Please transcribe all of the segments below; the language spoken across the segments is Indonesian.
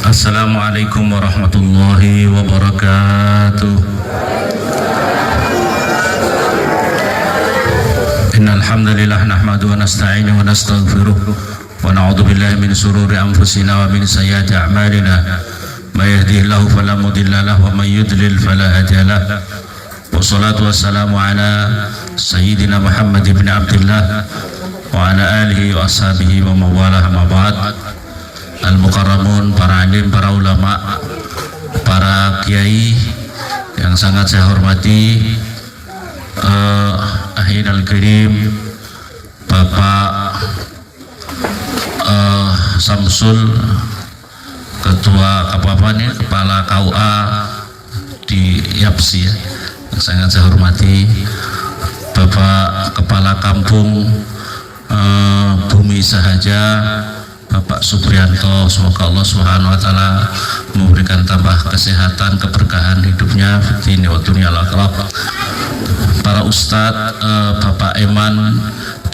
Assalamualaikum warahmatullahi wabarakatuh. Innal hamdalillah nahmaduhu wa nasta'inuhu wa nastaghfiruh wa na'udzu billahi min shururi anfusina wa min sayyiati a'malina. May yahdihillahu fala mudilla lahu wa may yudlil fala hadiya lahu. Wassalatu wassalamu ala sayyidina Muhammad ibn Abdullah wa ala alihi wa ashabihi wa mawalah, ma ba'd. Al-Mukarramun, para alim, para ulama, para kiai yang sangat saya hormati, Ahin Al-Kirim, Bapak Samsul, Ketua Kepala KUA di Yapsi, yang sangat saya hormati, Bapak Kepala Kampung Bumi Sahaja, Bapak Supriyanto, semoga Allah Subhanahu wa taala memberikan tambah kesehatan, keberkahan hidupnya di dunia akhirat. Para ustadz, Bapak Eman,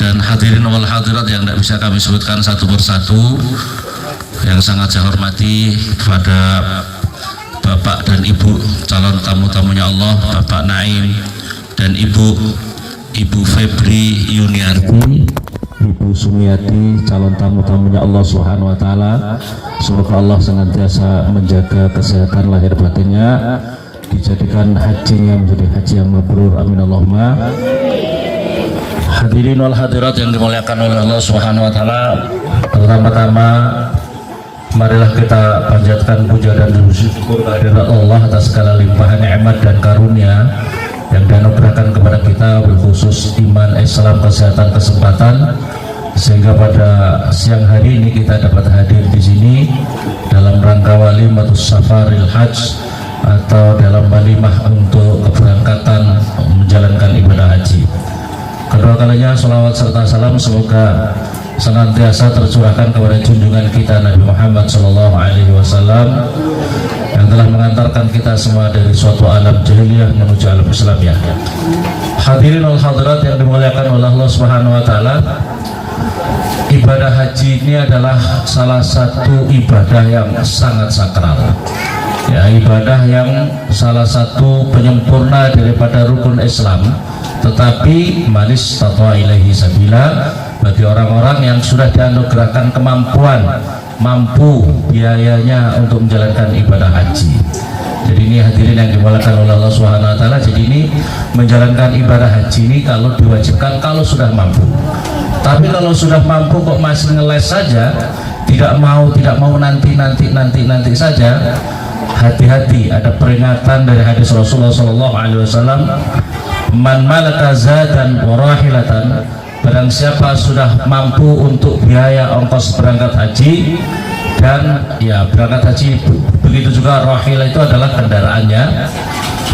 dan hadirin wal hadirat yang tidak bisa kami sebutkan satu persatu, yang sangat saya hormati kepada Bapak dan Ibu calon tamu-tamunya Allah, Bapak Naim dan Ibu Febri Yuniarti, Ibu Sumiati, calon tamu-tamunya Allah Subhanahu wa taala. Semoga Allah senantiasa menjaga kesehatan lahir batinnya, dijadikan hajinya menjadi haji yang mabrur, amin Allahumma. Hadirin wal hadirat yang dimuliakan oleh Allah Subhanahu wa taala, pertama-tama marilah kita panjatkan puja dan syukur kehadirat Allah atas segala limpahan nikmat dan karunia yang dianugerahkan kepada kita, berkhusus iman, Islam, kesehatan, kesempatan, sehingga pada siang hari ini kita dapat hadir di sini dalam rangka walimatus safaril hajj, atau dalam walimah untuk keberangkatan menjalankan ibadah haji. Kedua kalinya salawat serta salam semoga senantiasa tercurahkan kepada junjungan kita Nabi Muhammad SAW yang telah mengantarkan kita semua dari suatu alam jahiliyah menuju alam Islam ya. Hadirin wal hadirat yang dimuliakan oleh Allah Subhanahu wa taala, ibadah haji ini adalah salah satu ibadah yang sangat sakral. Ya, ibadah yang salah satu penyempurna daripada rukun Islam, tetapi manis tatwa ilahi sabila, bagi orang-orang yang sudah dianugerahkan kemampuan, mampu biayanya untuk menjalankan ibadah haji. Jadi ini hadirin yang dimuliakan oleh Allah Subhanahu wa taala, jadi ini menjalankan ibadah haji ini kalau diwajibkan kalau sudah mampu. Tapi kalau sudah mampu kok masih ngeles saja, tidak mau nanti saja, hati-hati, ada peringatan dari hadis Rasulullah SAW, man malaka zadan wa rahilatan, barang siapa sudah mampu untuk biaya ongkos berangkat haji, dan ya berangkat haji begitu juga rahilah itu adalah kendaraannya,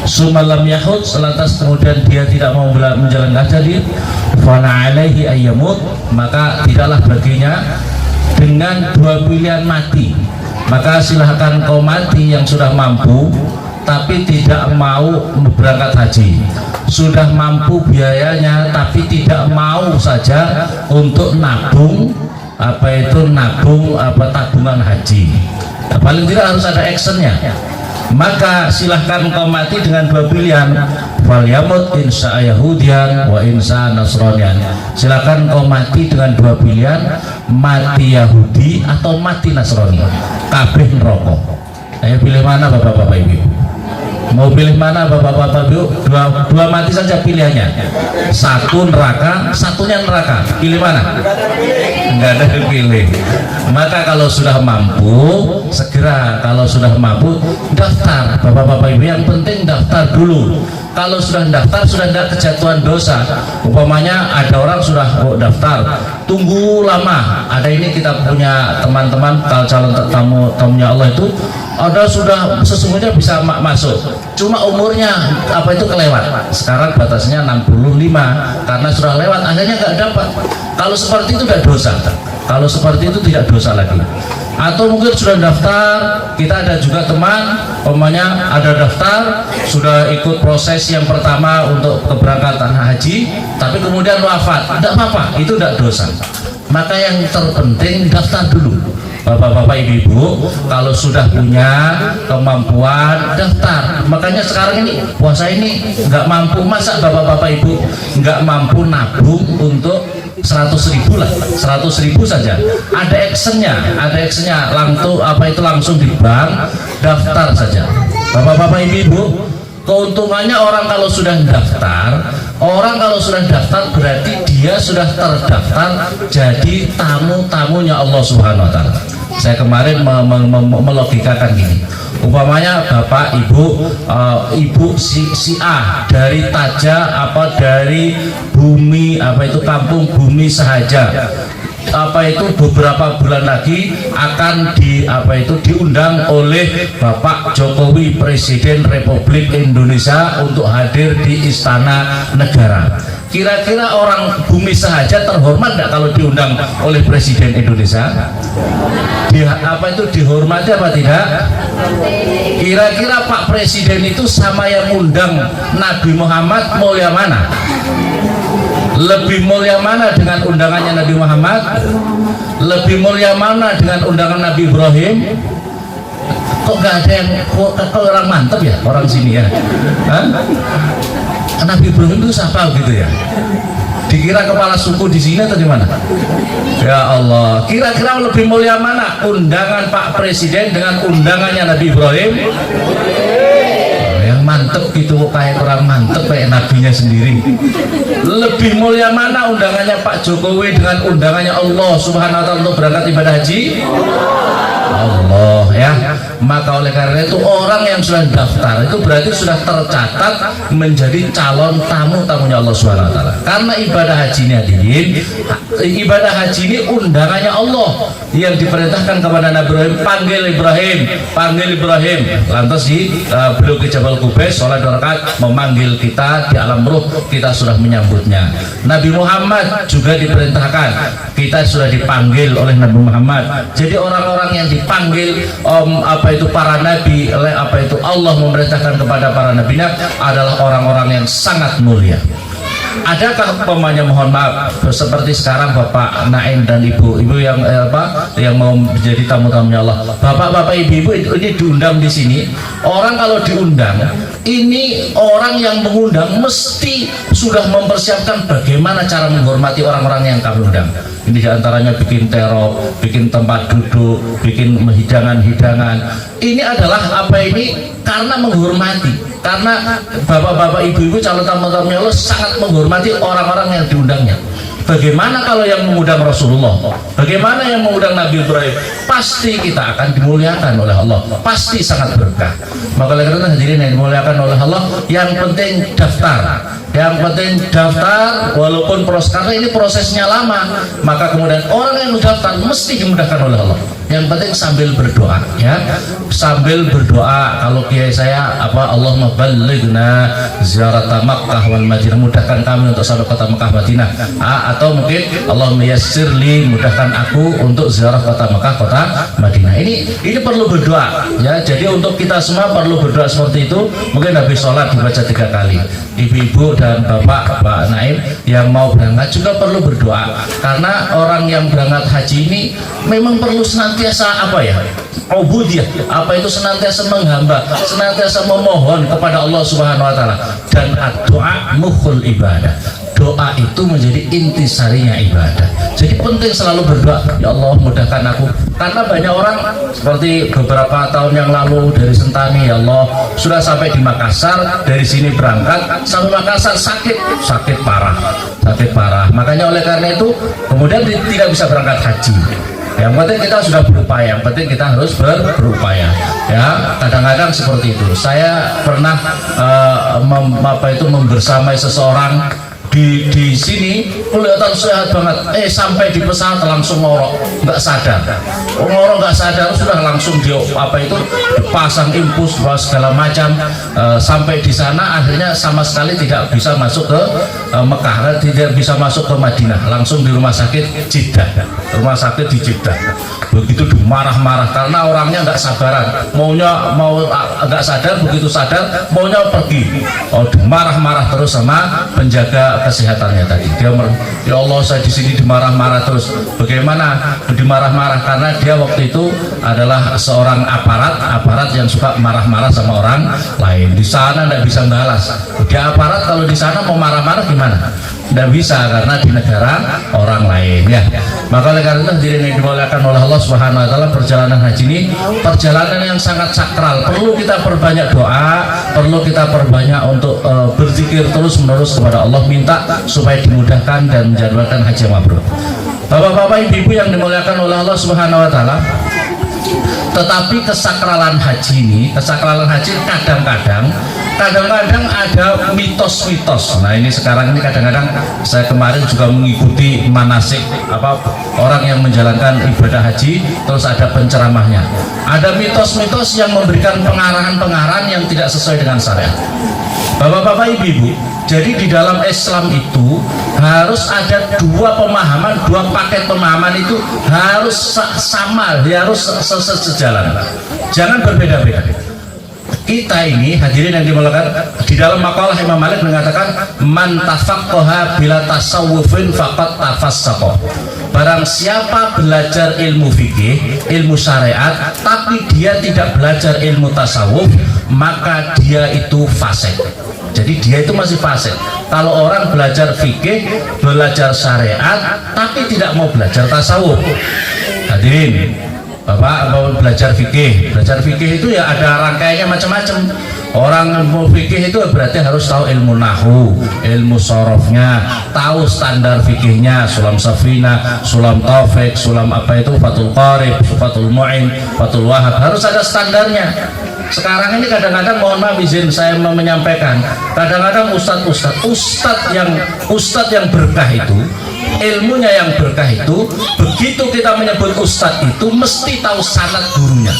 sumalam yahud, selantas kemudian dia tidak mau menjalankan haji, fana alaihi ayyamut, maka tidaklah baginya dengan dua pilihan mati. Maka silahkan kau mati yang sudah mampu tapi tidak mau berangkat haji, sudah mampu biayanya tapi tidak mau saja untuk nabung tabungan haji. Nah, paling tidak harus ada actionnya. Maka silahkan kau mati dengan dua pilihan, fal yamut insya Yahudian wa insya Nasranian. Silahkan kau mati dengan dua pilihan, mati Yahudi atau mati Nasrani, kabeh neraka. Ayo pilih mana bapak-bapak ibu? Mau pilih mana bapak-bapak ibu? Dua mati saja pilihannya, satu neraka, satunya neraka. Pilih mana? Enggak ada yang pilih. Maka kalau sudah mampu segera, kalau sudah mampu daftar bapak-bapak ibu, yang penting daftar dulu. Kalau sudah daftar sudah tidak kejatuhan dosa. Umpamanya ada orang sudah daftar, tunggu lama. Ada ini kita punya teman-teman calon tamunya Allah itu, ada sudah sesungguhnya bisa masuk, cuma umurnya kelewat. Sekarang batasnya 65 karena sudah lewat, akhirnya nggak dapat. Kalau seperti itu tidak dosa. Kalau seperti itu tidak dosa lagi. Atau mungkin sudah daftar, kita ada juga teman, umpamanya ada daftar, sudah ikut proses yang pertama untuk keberangkatan haji, tapi kemudian wafat, tidak apa-apa, itu tidak dosa. Maka yang terpenting daftar dulu. Bapak-bapak, ibu-ibu, kalau sudah punya kemampuan daftar. Makanya sekarang ini puasa ini nggak mampu, masa bapak-bapak ibu nggak mampu nabung untuk 100.000 lah, 100.000 saja. Ada actionnya langsung di bank, daftar saja. Bapak-bapak, ibu-ibu, keuntungannya orang kalau sudah daftar berarti dia sudah terdaftar jadi tamu-tamunya Allah Subhanahu wa taala. Saya kemarin melogikakan gini. Umpamanya bapak ibu si A dari Taja dari bumi kampung Bumi Sahaja, beberapa bulan lagi akan diundang oleh Bapak Jokowi, Presiden Republik Indonesia, untuk hadir di Istana Negara. Kira-kira orang Bumi Sahaja terhormat nggak kalau diundang oleh Presiden Indonesia? Dihormati apa tidak? Kira-kira Pak Presiden itu sama yang undang Nabi Muhammad mau yang mana? Lebih mulia mana dengan undangannya Nabi Muhammad? Lebih mulia mana dengan undangan Nabi Ibrahim? Kok nggak ada yang kok orang mantep ya orang sini ya? Hah? Nabi Ibrahim itu siapa gitu ya? Dikira kepala suku di sini atau di mana? Ya Allah, kira-kira lebih mulia mana undangan Pak Presiden dengan undangannya Nabi Ibrahim? Yang mantep gitu, kayak orang mantep kayak nabinya sendiri. Lebih mulia mana undangannya Pak Jokowi dengan undangannya Allah Subhanahu wa taala untuk berangkat ibadah haji? Allah ya. Maka oleh karena itu orang yang sudah daftar itu berarti sudah tercatat menjadi calon tamu-tamunya Allah Subhanahu wa taala. Karena ibadah haji ini ibadah haji ini undangannya Allah yang diperintahkan kepada Nabi Ibrahim, panggil Ibrahim. Lantas beliau ke Jabal Qubais, sholat 2 rakaat, memanggil kita di alam ruh, kita sudah menyambutnya. Nabi Muhammad juga diperintahkan, kita sudah dipanggil oleh Nabi Muhammad. Jadi orang-orang yang dipanggil para nabi, Allah memerintahkan kepada para nabinya adalah orang-orang yang sangat mulia. Adakah umpamanya, mohon maaf, seperti sekarang Bapak Naim dan Ibu yang mau menjadi tamu-tamunya Allah, bapak-bapak, ibu-ibu ini diundang di sini. Orang kalau diundang, ini orang yang mengundang mesti sudah mempersiapkan bagaimana cara menghormati orang-orang yang kami undang. Ini diantaranya bikin terop, bikin tempat duduk, bikin hidangan-hidangan. Ini adalah karena menghormati. Karena bapak-bapak, ibu-ibu calon tamu-tamunya Allah sangat menghormati orang-orang yang diundangnya. Bagaimana kalau yang mengundang Rasulullah? Bagaimana yang mengundang Nabi Ibrahim? Pasti kita akan dimuliakan oleh Allah. Pasti sangat berkah. Maka oleh karena hadirin yang dimuliakan oleh Allah, yang penting daftar. Walaupun karena ini prosesnya lama, maka kemudian orang yang mendaftar mesti dimudahkan oleh Allah. Yang penting sambil berdoa, ya, kalau kiai saya Allahumma ballighna ziarata Makkah wal Madinah, mudahkan kami untuk sampai kota Makkah Madinah. Atau mungkin Allahumma yassirli, mudahkan aku untuk ziarah kota Makkah kota Madinah. Ini perlu berdoa, ya. Jadi untuk kita semua perlu berdoa seperti itu. Mungkin habis sholat dibaca 3 kali. Ibu-ibu dan bapak Naim yang mau berangkat juga perlu berdoa, karena orang yang berangkat haji ini memang perlu senantiasa ubudiyah, senantiasa menghamba, senantiasa memohon kepada Allah Subhanahu wa taala. Dan doa mukhul ibadah, doa itu menjadi intisarinya ibadah. Jadi penting selalu berdoa, ya Allah mudahkan aku. Karena banyak orang seperti beberapa tahun yang lalu dari Sentani, ya Allah, sudah sampai di Makassar, dari sini berangkat sampai Makassar sakit parah. Makanya oleh karena itu kemudian tidak bisa berangkat haji. Yang penting kita sudah berupaya, yang penting kita harus berupaya, ya. Kadang-kadang seperti itu. Saya pernah membersamai seseorang di sini, kelihatan sehat banget, sampai di pesawat langsung ngorok, nggak sadar, sudah langsung dipasang infus segala macam, sampai di sana akhirnya sama sekali tidak bisa masuk ke Mekah, tidak bisa masuk ke Madinah, langsung di rumah sakit di Jeddah. Begitu dimarah-marah karena orangnya nggak sabaran, mau nggak sadar, begitu sadar maunya pergi. Dimarah-marah terus sama penjaga kesehatannya tadi. Ya Allah, saya di sini dimarah-marah terus. Bagaimana dimarah-marah? Karena dia waktu itu adalah seorang aparat yang suka marah-marah sama orang lain. Di sana tidak bisa balas. Dia aparat, kalau di sana mau marah-marah gimana? Tidak bisa, karena di negara orang lain ya. Maka oleh karena itu hadirin yang dimuliakan oleh Allah Subhanahu wa taala, perjalanan haji ini perjalanan yang sangat sakral. Perlu kita perbanyak doa, perlu kita perbanyak untuk berzikir terus-menerus kepada Allah, minta supaya dimudahkan dan menjadwalkan haji yang mabrur. Bapak-bapak, ibu-ibu yang dimuliakan oleh Allah Subhanahu wa taala, tetapi kesakralan haji kadang-kadang ada mitos-mitos. Nah, ini sekarang ini kadang-kadang saya kemarin juga mengikuti manasik orang yang menjalankan ibadah haji, terus ada penceramahnya. Ada mitos-mitos yang memberikan pengarahan-pengarahan yang tidak sesuai dengan syariat. Bapak-bapak, ibu-ibu, jadi di dalam Islam itu harus ada dua paket pemahaman itu harus sama, harus sejalan, jangan berbeda-beda. Kita ini hadirin yang dimuliakan, di dalam makalah Imam Malik mengatakan, man tafaqqaha bila tasawufin faqad tafassaqah. Barang siapa belajar ilmu fikih, ilmu syariat, tapi dia tidak belajar ilmu tasawuf, maka dia itu fasik. Jadi dia itu masih fasik. Kalau orang belajar fikih, belajar syariat, tapi tidak mau belajar tasawuf. Hadirin, Bapak mau belajar fikih itu ya ada rangkaiannya macam-macam. Orang mau fikih itu berarti harus tahu ilmu nahwu, ilmu sorofnya, tahu standar fikihnya, sulam safina, sulam taufik, sulam fatul qarib, fatul mu'in, fatul wahab, harus ada standarnya. Sekarang ini kadang-kadang, mohon maaf izin saya menyampaikan, kadang-kadang ustadz yang berkah itu, ilmunya yang berkah itu, begitu kita menyebut ustadz itu mesti tahu sanad gurunya.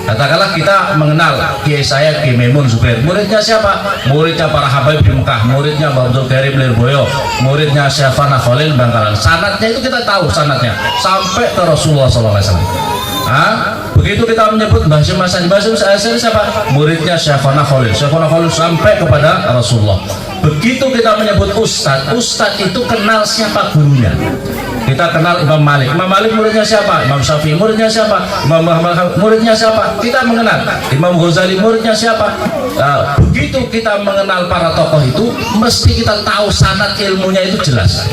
Katakanlah kita mengenal kiai saya, Kiai Maimun Zubair, muridnya siapa? Muridnya para habaib di Mekah, muridnya Mbak Abdul Karim Lirboyo, muridnya Syafana Khalil Bangkalan. Sanadnya itu kita tahu sanadnya sampai ke Rasulullah SAW. Begitu kita menyebut Mbah Syekh Hasan, Mbah Syekh siapa? Muridnya Syafana Khalil sampai kepada Rasulullah. Begitu kita menyebut ustadz itu kenal siapa gurunya. Kita kenal Imam Malik muridnya siapa? Imam Syafi'i muridnya siapa? Imam Muhammad muridnya siapa? Kita mengenal Imam Ghazali muridnya siapa? Begitu kita mengenal para tokoh itu, mesti kita tahu sanad ilmunya itu jelas.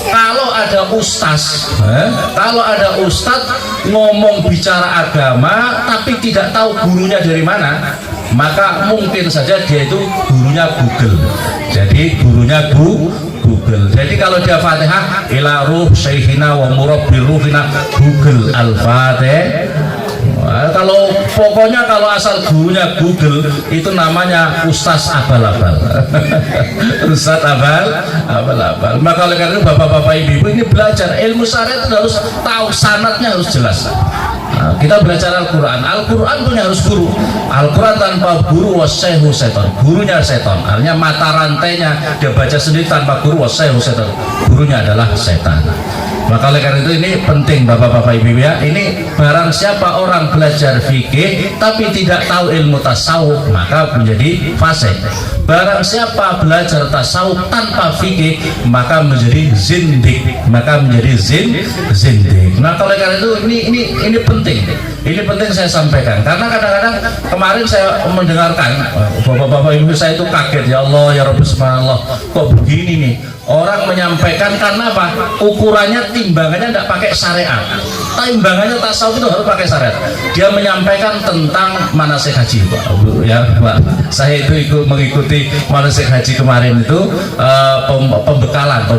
Kalau ada ustadz ngomong bicara agama tapi tidak tahu gurunya dari mana, maka mungkin saja dia itu gurunya Google. Jadi gurunya Google. Jadi kalau dia Fatihah ila ruh syekhina wa murabbi ruhina, Google Al-Fatihah. Kalau pokoknya kalau asal gurunya Google itu namanya Ustaz Abal-abal. Ustaz Abal-abal. Maka oleh karena itu bapak-bapak ibu-ibu ini belajar ilmu syariat harus tahu sanadnya, harus jelas. Kita belajar Al-Quran punya harus guru. Al-Quran tanpa guru wasyaihu seton, gurunya seton. Artinya mata rantainya dia baca sendiri tanpa guru wasyaihu seton, gurunya adalah setan. Maka oleh karena itu ini penting bapak-bapak ibu ya. Ini barang siapa orang belajar fikih tapi tidak tahu ilmu tasawuf, maka menjadi fasik. Barang siapa belajar tasawuf tanpa fikih, maka menjadi zindik, zindik. Maka oleh karena itu ini penting. Ini penting saya sampaikan, karena kadang-kadang kemarin saya mendengarkan bapak-bapak ibu saya itu kaget, ya Allah ya Rabbi subhanallah, kok begini nih orang menyampaikan. Karena apa? Ukurannya timbangannya tidak pakai syariat. Timbangannya tasawuf itu harus pakai syariat. Dia menyampaikan tentang manasik haji, Pak. Ya, Pak. Saya itu mengikuti manasik haji kemarin itu, pembekalan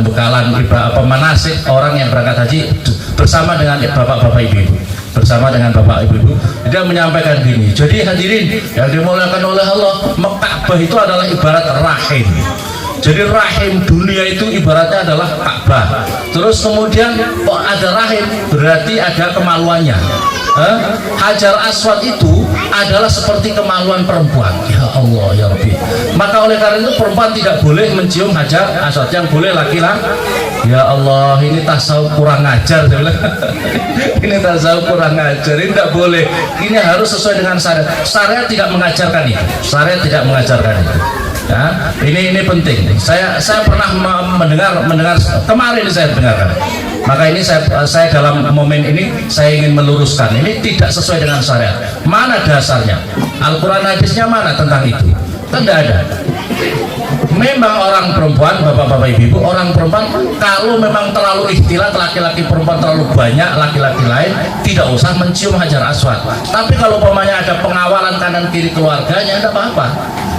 manasik orang yang berangkat haji bersama dengan bapak-bapak ibu-ibu. Dia menyampaikan gini. Jadi hadirin yang dimuliakan oleh Allah, Ka'bah itu adalah ibarat rahim. Jadi rahim dunia itu ibaratnya adalah Ka'bah. Terus kemudian kok ada rahim, berarti ada kemaluannya. Hajar Aswad itu adalah seperti kemaluan perempuan. Ya Allah ya Rabbi. Maka oleh karena itu perempuan tidak boleh mencium Hajar Aswad, yang boleh laki-laki. Ya Allah, ini tasawuf kurang ajar. Ini tasawuf kurang ajar, ini tidak boleh. Ini harus sesuai dengan syariat. Syariat tidak mengajarkan itu. Ya, ini penting. Saya pernah mendengar kemarin saya dengarkan. Maka ini saya dalam momen ini saya ingin meluruskan. Ini tidak sesuai dengan syariat. Mana dasarnya? Al-Quran hadisnya mana tentang itu? Kan tidak ada. Memang orang perempuan, bapak-bapak ibu, orang perempuan kalau memang terlalu ikhtilat, laki-laki perempuan terlalu banyak, laki-laki lain tidak usah mencium hajar aswad. Tapi kalau umpamanya ada pengawalan kanan kiri keluarganya, tidak apa-apa.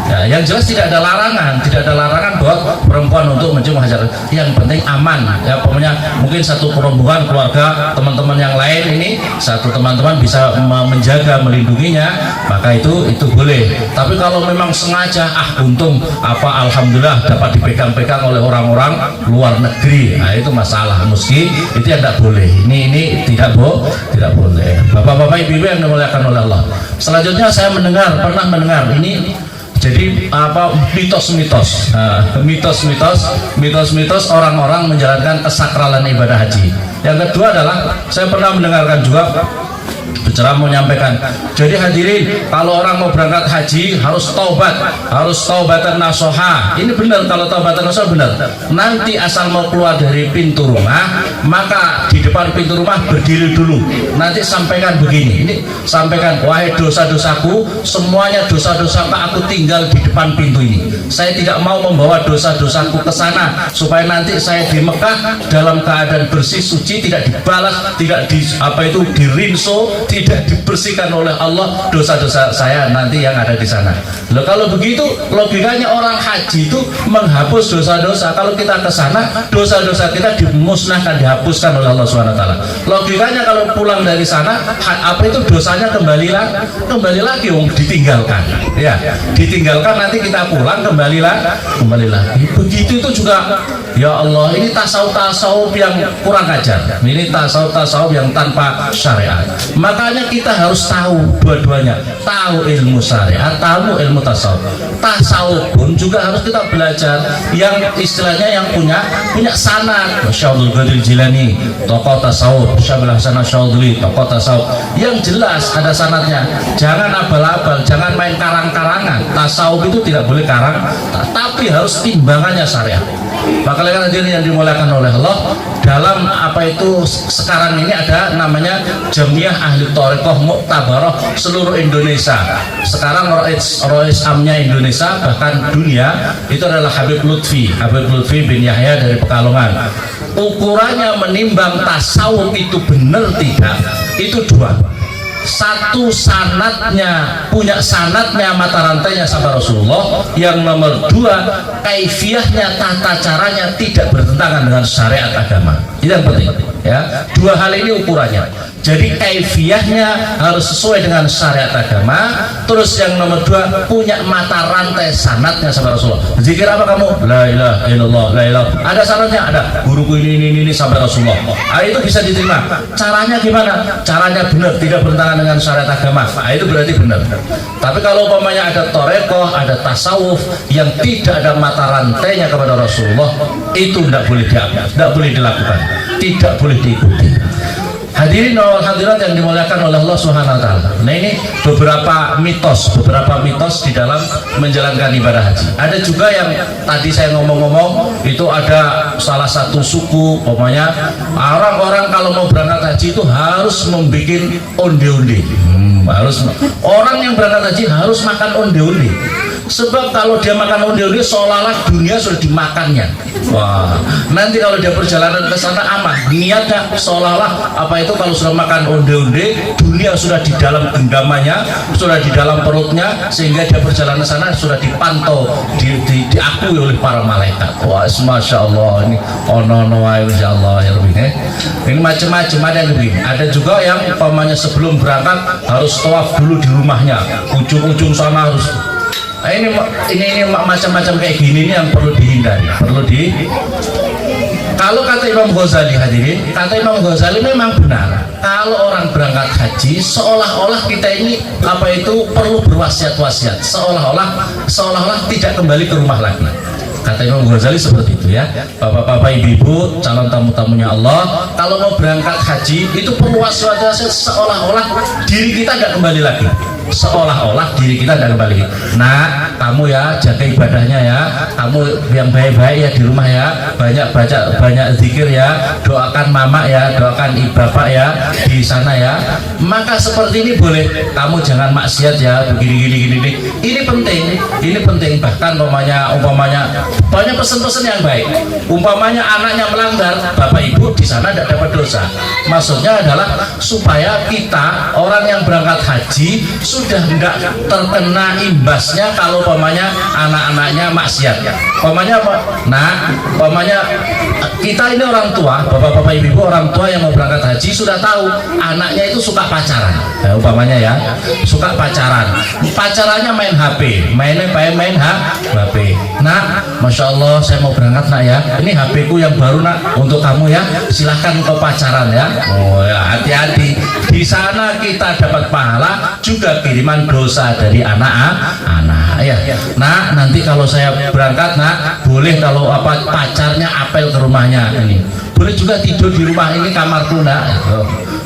Ya, yang jelas tidak ada larangan buat perempuan untuk mencium hajar. Yang penting aman. Ya, pokoknya mungkin satu rombongan keluarga, teman-teman yang lain ini satu teman-teman bisa menjaga, melindunginya, maka itu boleh. Tapi kalau memang sengaja, untung alhamdulillah dapat dipegang-pegang oleh orang-orang luar negeri, nah itu masalah. Meski itu yang tidak boleh. Ini tidak boleh. Bapak-bapak ibu-ibu yang dimuliakan oleh Allah. Selanjutnya saya pernah mendengar ini. Jadi mitos-mitos orang-orang menjalankan kesakralan ibadah haji. Yang kedua adalah saya pernah mendengarkan juga berceramah menyampaikan. Jadi hadirin, kalau orang mau berangkat haji harus taubatan nasuha. Ini benar, kalau taubatan nasuha benar. Nanti asal mau keluar dari pintu rumah, maka di depan pintu rumah berdiri dulu. Nanti sampaikan begini. Ini sampaikan, wahai dosa-dosaku, semuanya dosa-dosaku aku tinggal di depan pintu ini. Saya tidak mau membawa dosa-dosaku ke sana supaya nanti saya di Mekah dalam keadaan bersih suci, tidak dibalas, tidak dirinso, tidak dibersihkan oleh Allah dosa-dosa saya nanti yang ada di sana. Loh, kalau begitu logikanya orang haji itu menghapus dosa-dosa. Kalau kita ke sana, dosa-dosa kita dimusnahkan, dihapuskan oleh Allah SWT. Logikanya kalau pulang dari sana, dosanya kembali lagi, ditinggalkan. Ya, ditinggalkan, nanti kita pulang kembali lagi. Begitu itu juga. Ya Allah, ini tasawuf yang kurang ajar. Ini tasawuf yang tanpa syariat. Makanya kita harus tahu dua-duanya, tahu ilmu syariat, tahu ilmu tasawuf. Tasawuf pun juga harus kita belajar yang istilahnya yang punya sanad. Syaikhul Qadir Jilani, tokoh tasawuf. Syaikhul Hasan Asy'adzili, tokoh tasawuf. Yang jelas ada sanadnya. Jangan abal-abal, jangan main karang-karangan. Tasawuf itu tidak boleh karang, tapi harus timbangannya syariat. Maka hadirin yang dimuliakan oleh Allah, dalam sekarang ini ada namanya Jamiah Ahli Thariqah Mu'tabarah seluruh Indonesia. Sekarang Rois Amnya Indonesia bahkan dunia itu adalah Habib Lutfi bin Yahya dari Pekalongan. Ukurannya menimbang tasawuf itu benar tidak, itu dua. Satu, punya sanadnya, mata rantainya sama Rasulullah. Yang nomor dua, kaifiyahnya, tata caranya tidak bertentangan dengan syariat agama. Itu yang penting ya. Dua hal ini ukurannya. Jadi kaifiyahnya harus sesuai dengan syariat agama. Terus yang nomor dua, punya mata rantai sanadnya sama Rasulullah. Zikir apa kamu? La ilaha illallah, la ilaha. Ada sanadnya, ada. Guruku ini sampai Rasulullah. Itu bisa diterima. Caranya gimana? Caranya benar, tidak bertentangan dengan syariat agama. Itu berarti benar. Tapi kalau umpamanya ada thariqah, ada tasawuf yang tidak ada mata rantainya kepada Rasulullah, itu tidak boleh dilakukan, tidak boleh diikuti. Hadirin wal hadirat yang dimuliakan oleh Allah Subhanahu wa taala. Nah, ini beberapa mitos di dalam menjalankan ibadah haji. Ada juga yang tadi saya ngomong-ngomong, itu ada salah satu suku, pokoknya orang-orang kalau mau berangkat haji itu harus membuat onde-onde. Orang yang berangkat haji harus makan onde-onde. Sebab kalau dia makan onde-onde seolah-olah dunia sudah dimakannya. Wah, nanti kalau dia perjalanan ke sana aman. Niatnya seolah-olah kalau sudah makan onde-onde, dunia sudah di dalam genggamannya, sudah di dalam perutnya, sehingga dia perjalanan ke sana sudah dipantau, diakui oleh para malaikat. Wah, masya Allah, ini insya Allah ya lebih. Ini macam-macam, ada yang lebih. Ada juga yang umpamanya sebelum berangkat harus tawaf dulu di rumahnya, ujung-ujung sana harus. Nah, ini macam-macam kayak gini yang perlu dihindari, Kalau kata Imam Ghazali, hadirin, kata Imam Ghazali memang benar. Kalau orang berangkat haji, seolah-olah kita ini perlu berwasiat-wasiat, seolah-olah tidak kembali ke rumah lagi. Kata Imam Ghazali seperti itu ya. Bapak-bapak, ibu-ibu, calon tamu-tamunya Allah, kalau mau berangkat haji itu perlu wasiat-wasiat, seolah-olah diri kita tidak kembali lagi. Nah, kamu ya jaga ibadahnya ya, kamu yang baik-baik ya di rumah ya, banyak baca, banyak zikir ya, doakan mama ya, doakan ibu bapak ya di sana ya. Maka seperti ini boleh, kamu jangan maksiat ya, begini. Ini penting. Bahkan umpamanya pesan-pesan yang baik. Umpamanya anaknya melanggar, bapak ibu di sana tidak dapat dosa. Maksudnya adalah supaya kita orang yang berangkat haji sudah tidak terkena imbasnya kalau umpamanya anak-anaknya maksiat. Umpamanya kita ini orang tua, bapak-bapak ibu orang tua yang mau berangkat haji sudah tahu anaknya itu suka pacaran. Umpamanya ya, suka pacarannya main HP, main HP. Nak, masya Allah saya mau berangkat nak ya, ini HP ku yang baru nak untuk kamu ya, silahkan kau pacaran ya. Oh ya, hati-hati, di sana kita dapat pahala juga kiriman dosa dari anak-anak ya. Nah nanti kalau saya berangkat nak, boleh kalau pacarnya apel ke rumahnya ini, boleh juga tidur di rumah ini kamarku nak.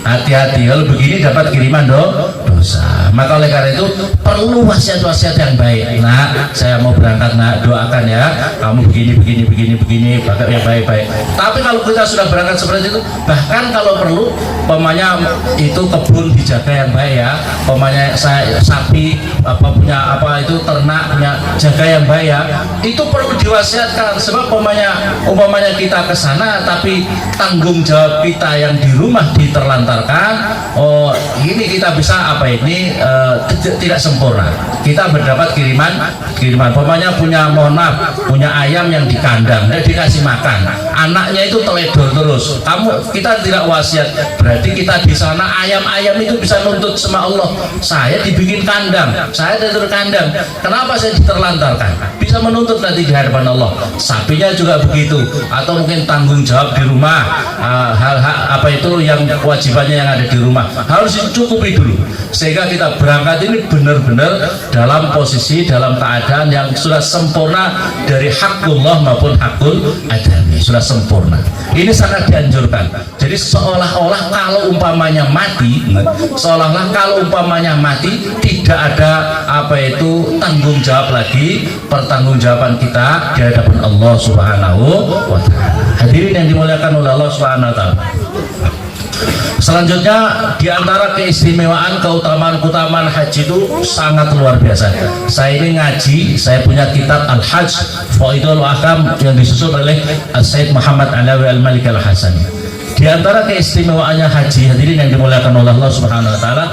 Hati-hati, kalau begini dapat kiriman dosa. Maka oleh karena itu perlu wasiat-wasiat yang baik. Nah, saya mau berangkat nak, doakan ya, kamu begini, pakai yang baik-baik. Tapi kalau kita sudah berangkat seperti itu, bahkan kalau perlu, pemanya itu kebun dijaga yang baik ya. Pemanya saya sapi punya ternak punya jaga yang baik ya. Itu perlu diwasiatkan sebab umpamanya kita ke sana tapi tanggung jawab kita yang di rumah diterlantar. Oh ini kita bisa tidak sempurna, kita mendapat kiriman pokoknya punya ayam yang di kandang dan dikasih makan, anaknya itu teledor terus, kita tidak wasiat, berarti kita di sana ayam itu bisa nuntut sama Allah, saya dibikin kandang, saya tidur kandang, kenapa saya diterlantarkan, bisa menuntut nanti di hadapan Allah. Sapinya juga begitu, atau mungkin tanggung jawab di rumah, hal-hal yang kewajiban yang ada di rumah harus dicukupi dulu, sehingga kita berangkat ini benar-benar dalam posisi, dalam keadaan yang sudah sempurna dari hakullah maupun hakul adami, sudah sempurna. Ini sangat dianjurkan. Jadi seolah-olah kalau umpamanya mati tidak ada tanggung jawab lagi, pertanggungjawaban kita di hadapan Allah Subhanahu wa taala. Hadirin yang dimuliakan oleh Allah Subhanahu wa taala. Selanjutnya di antara keistimewaan keutamaan haji itu sangat luar biasa. Saya ini ngaji, saya punya kitab Al-Hajj Faidul Ahkam yang disusun oleh Sayyid Muhammad Alawi Al-Malik Al-Hasani. Di antara keistimewaannya haji, hadirin yang dimuliakan oleh Allah Subhanahu wa taala,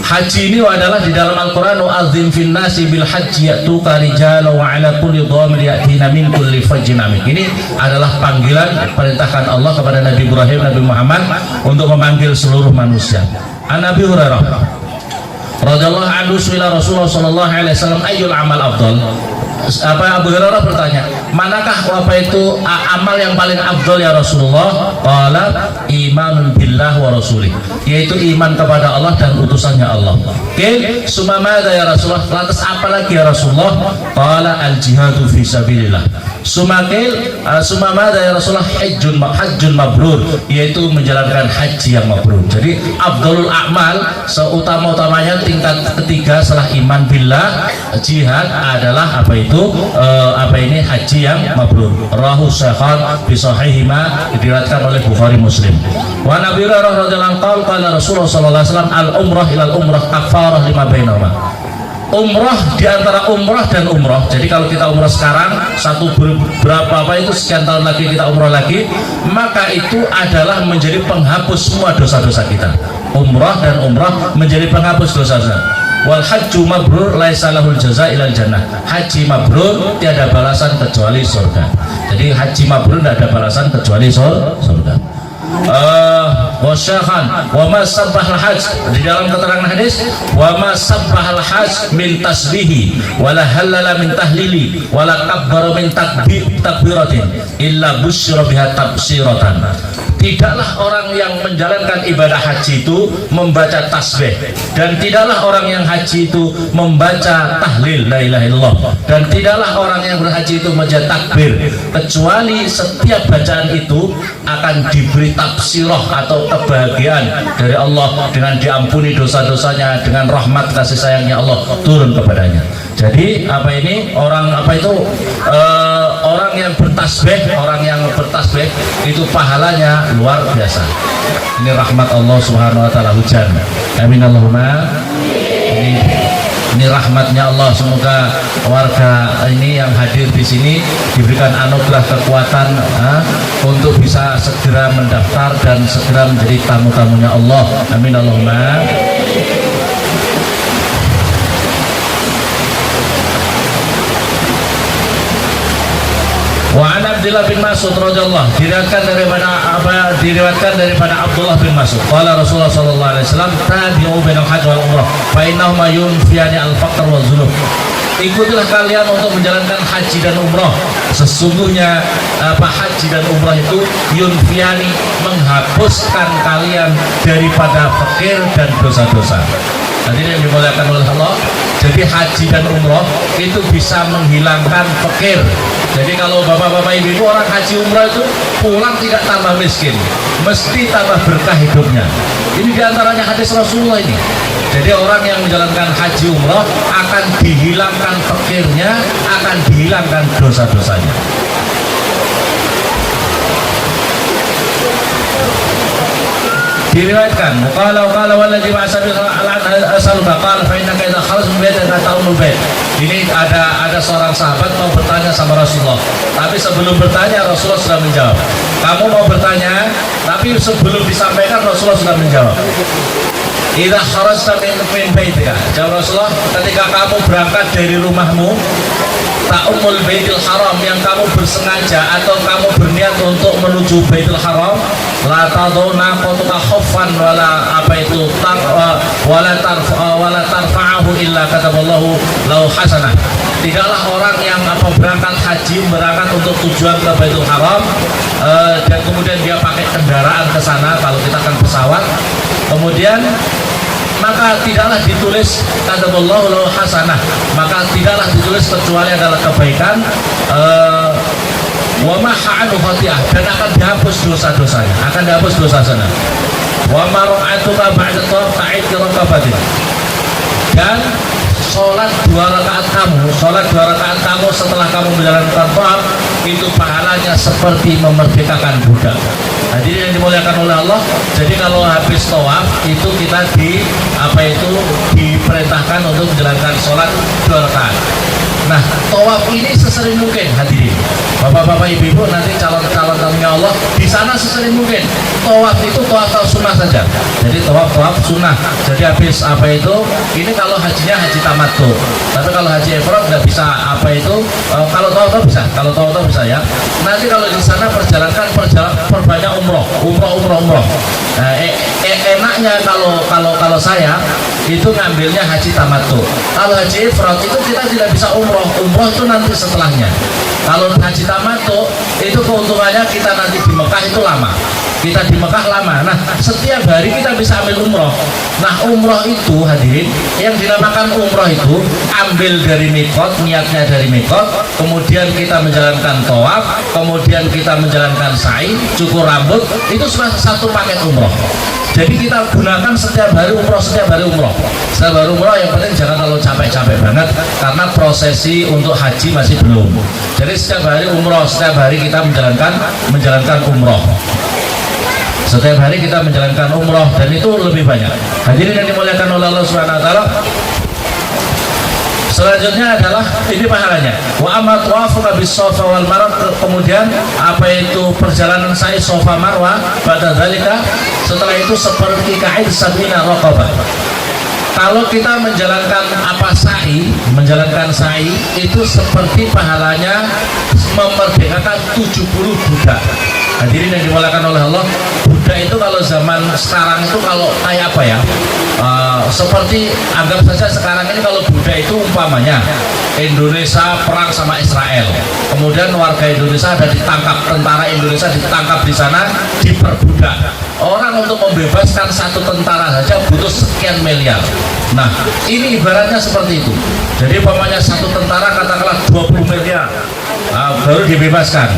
haji ini adalah di dalam Al-Quran, wa'adzim fin nasi bil haji ya'tuka rijala wa ala kulli dhamir ya'tina min kulli fajjin amik. Ini adalah panggilan, perintahkan Allah kepada Nabi Ibrahim, Nabi Muhammad untuk memanggil seluruh manusia. An Abi Hurairah radhiyallahu anhu suila Rasulullah sallallahu alaihi wasallam ayyul amal afdal. Abu Hurairah bertanya, manakah amal yang paling afdal ya Rasulullah? Qala imanun billah wa rasulih, yaitu iman kepada Allah dan utusannya Allah. Oke, sumamada ya Rasulullah, lantas apa lagi ya Rasulullah? Qala al jihadu fi sabilillah. Sumamada ya Rasulullah, hajjun mabrur, yaitu menjalankan haji yang mabrur. Jadi afdalul a'mal, seutama-utamanya tingkat ketiga setelah iman billah, jihad adalah haji yang mabrur. Rahu Syekhan bi sahihima, diriwayatkan oleh Bukhari Muslim. Wa Nabi radhiyallahu anhu qala Rasulullah sallallahu alaihi wasallam al umrah ilal umrah kafarah lima bainahuma. Umrah di antara umrah dan umrah. Jadi kalau kita umrah sekarang sekian tahun lagi kita umrah lagi, maka itu adalah menjadi penghapus semua dosa-dosa kita. Umrah dan umrah menjadi penghapus dosa-dosa. Wal hajju mabrur laisa lahul jaza ilal jannah. Haji mabrur tiada balasan kecuali surga. Jadi haji mabrur tidak ada balasan kecuali surga. Wasyakhan wa ma sabbahal hajj, di dalam keterangan hadis, wa ma sabbahal hajj min tasbihi wala halala min tahlili wala kabbara min takbiratin illa busyira biha tabsiratan. tidaklah orang yang menjalankan ibadah haji itu membaca tasbih, dan tidaklah orang yang haji itu membaca tahlil la ilaha illallah, dan tidaklah orang yang berhaji itu membaca takbir, kecuali setiap bacaan itu akan diberi tafsirah atau kebahagiaan dari Allah dengan diampuni dosa-dosanya, dengan rahmat kasih sayangnya Allah turun kepadanya. Jadi apa ini orang apa itu orang yang bertasbih itu pahalanya luar biasa. Ini rahmat Allah Subhanahu wa taala, hujan. Amin Allahumma. Ini rahmatnya Allah. Semoga warga ini yang hadir di sini diberikan anugerah kekuatan untuk bisa segera mendaftar dan segera menjadi tamu-tamunya Allah. Amin Allahumma. Wa an Abdullah bin Mas'ud radhiyallahu diriwayatkan daripada Abdullah bin Mas'ud qala Rasulullah sallallahu alaihi wasallam tabi'u bainal hajj wal umrah fa innahuma yunfiyani al-faqr wal dzunub. Ikutilah kalian untuk menjalankan haji dan umrah, sesungguhnya haji dan umrah itu yunfiyani, menghapuskan kalian daripada fakir dan dosa-dosa. Hadirin yang dimuliakan oleh Allah, jadi haji dan umrah itu bisa menghilangkan fakir. Jadi kalau bapak-bapak ibu-ibu orang haji umrah itu pulang tidak tambah miskin, mesti tambah berkah hidupnya. Ini diantaranya hadis Rasulullah ini. Jadi orang yang menjalankan haji umrah akan dihilangkan fakirnya, akan dihilangkan dosa-dosanya. Diriwayatkan qala wallazi ba'atsabi al-asaluka qala fa innaka idza kharajta min baitika ta'umul bait. Ini ada seorang sahabat mau bertanya sama Rasulullah, tapi sebelum bertanya Rasulullah sudah menjawab. Kamu mau bertanya, tapi sebelum disampaikan Rasulullah sudah menjawab. Idza kharajta min baitika, jawab Rasulullah, ketika kamu berangkat dari rumahmu, ta'umul baitul haram, yang kamu bersengaja atau kamu berniat untuk menuju baitul haram, la taduna qatuka khaffan wala apa itu wala tarfa'ahu illa kataballahu lahu hasanah. Tidaklah orang yang berangkat haji, berangkat untuk tujuan ke Baitul Haram dan kemudian dia pakai kendaraan ke sana, kalau kita kan pesawat, kemudian maka tidaklah ditulis kataballahu lahu hasanah, maka tidaklah ditulis kecuali adalah kebaikan wa maha'anu khati'ah, dan akan dihapus dosa-dosanya, akan dihapus dosa-dosanya. Wa mar'atuka ba'da tawaf ta'id rakabatin, dan sholat dua rakaat kamu setelah kamu menjalankan tawaf itu pahalanya seperti memerdekakan budak. Hadirin yang dimuliakan oleh Allah, jadi kalau habis tawaf itu kita diperintahkan untuk menjalankan sholat dua rakaat. Nah, tawaf ini sesering mungkin, hadirin bapak-bapak ibu-ibu, nanti calon-calon tamunya Allah di sana sesering mungkin. Tawaf itu tawaf sunnah saja, jadi tawaf sunnah. Jadi habis ini kalau hajinya haji tamattu, tapi kalau haji ifrad nggak bisa kalau tawaf bisa, ya. Nanti kalau di sana perbanyak umroh. Nah, enaknya kalau saya itu ngambilnya haji tamattu. Kalau haji ifrad itu kita tidak bisa umroh itu nanti setelahnya. Kalau haji tamattu itu keuntungannya kita nanti di Mekah itu lama. Kita di Mekah lama. Nah, setiap hari kita bisa ambil umroh. Nah, umroh itu hadirin, yang dinamakan umroh itu ambil dari mikot, niatnya dari mikot, kemudian kita menjalankan tawaf, kemudian kita menjalankan sa'i, cukur rambut, itu sudah satu paket umroh. Jadi kita gunakan setiap hari umroh. Setiap hari umroh yang penting jangan terlalu capek-capek banget, karena prosesi untuk haji masih belum. Jadi setiap hari umroh, setiap hari kita menjalankan umroh. Setiap hari kita menjalankan umroh, dan itu lebih banyak. Hadirin yang dimuliakan oleh Allah Subhanahu wa taala. Selanjutnya adalah ini pahalanya. Wa amma tawafuka bis Shafa wal Marwa, kemudian perjalanan sa'i Shafa Marwa pada zalika, setelah itu seperti ka'id sabina raqabah. Kalau kita menjalankan sa'i itu seperti pahalanya memerdekakan 70 budak. Hadirin yang dimuliakan oleh Allah, budak itu kalau zaman zaman sekarang itu kalau kayak apa ya, seperti anggap saja sekarang ini kalau budak itu umpamanya Indonesia perang sama Israel, kemudian warga Indonesia ada ditangkap, tentara Indonesia ditangkap di sana, diperbudak. Orang untuk membebaskan satu tentara saja butuh sekian miliar. Nah, ini ibaratnya seperti itu. Jadi umpamanya satu tentara katakanlah 20 miliar, baru dibebaskan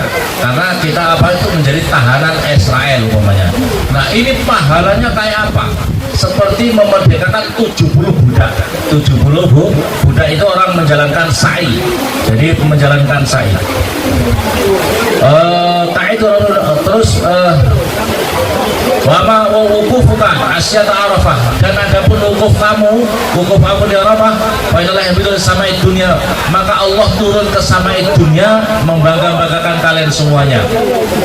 karena kita apa itu menjadi tahanan Israel umpamanya. Nah, ini pahalanya kayak apa? Seperti memerdekakan 70 budak. 70 budak itu orang menjalankan sa'i. Jadi menjalankan sa'i. Terus wama wukufuka asyata arafah, dan adapun wukuf kamu di Arafah, fainalah yang bidul samai dunia, maka Allah turun ke samai dunia membangga-banggakan kalian semuanya.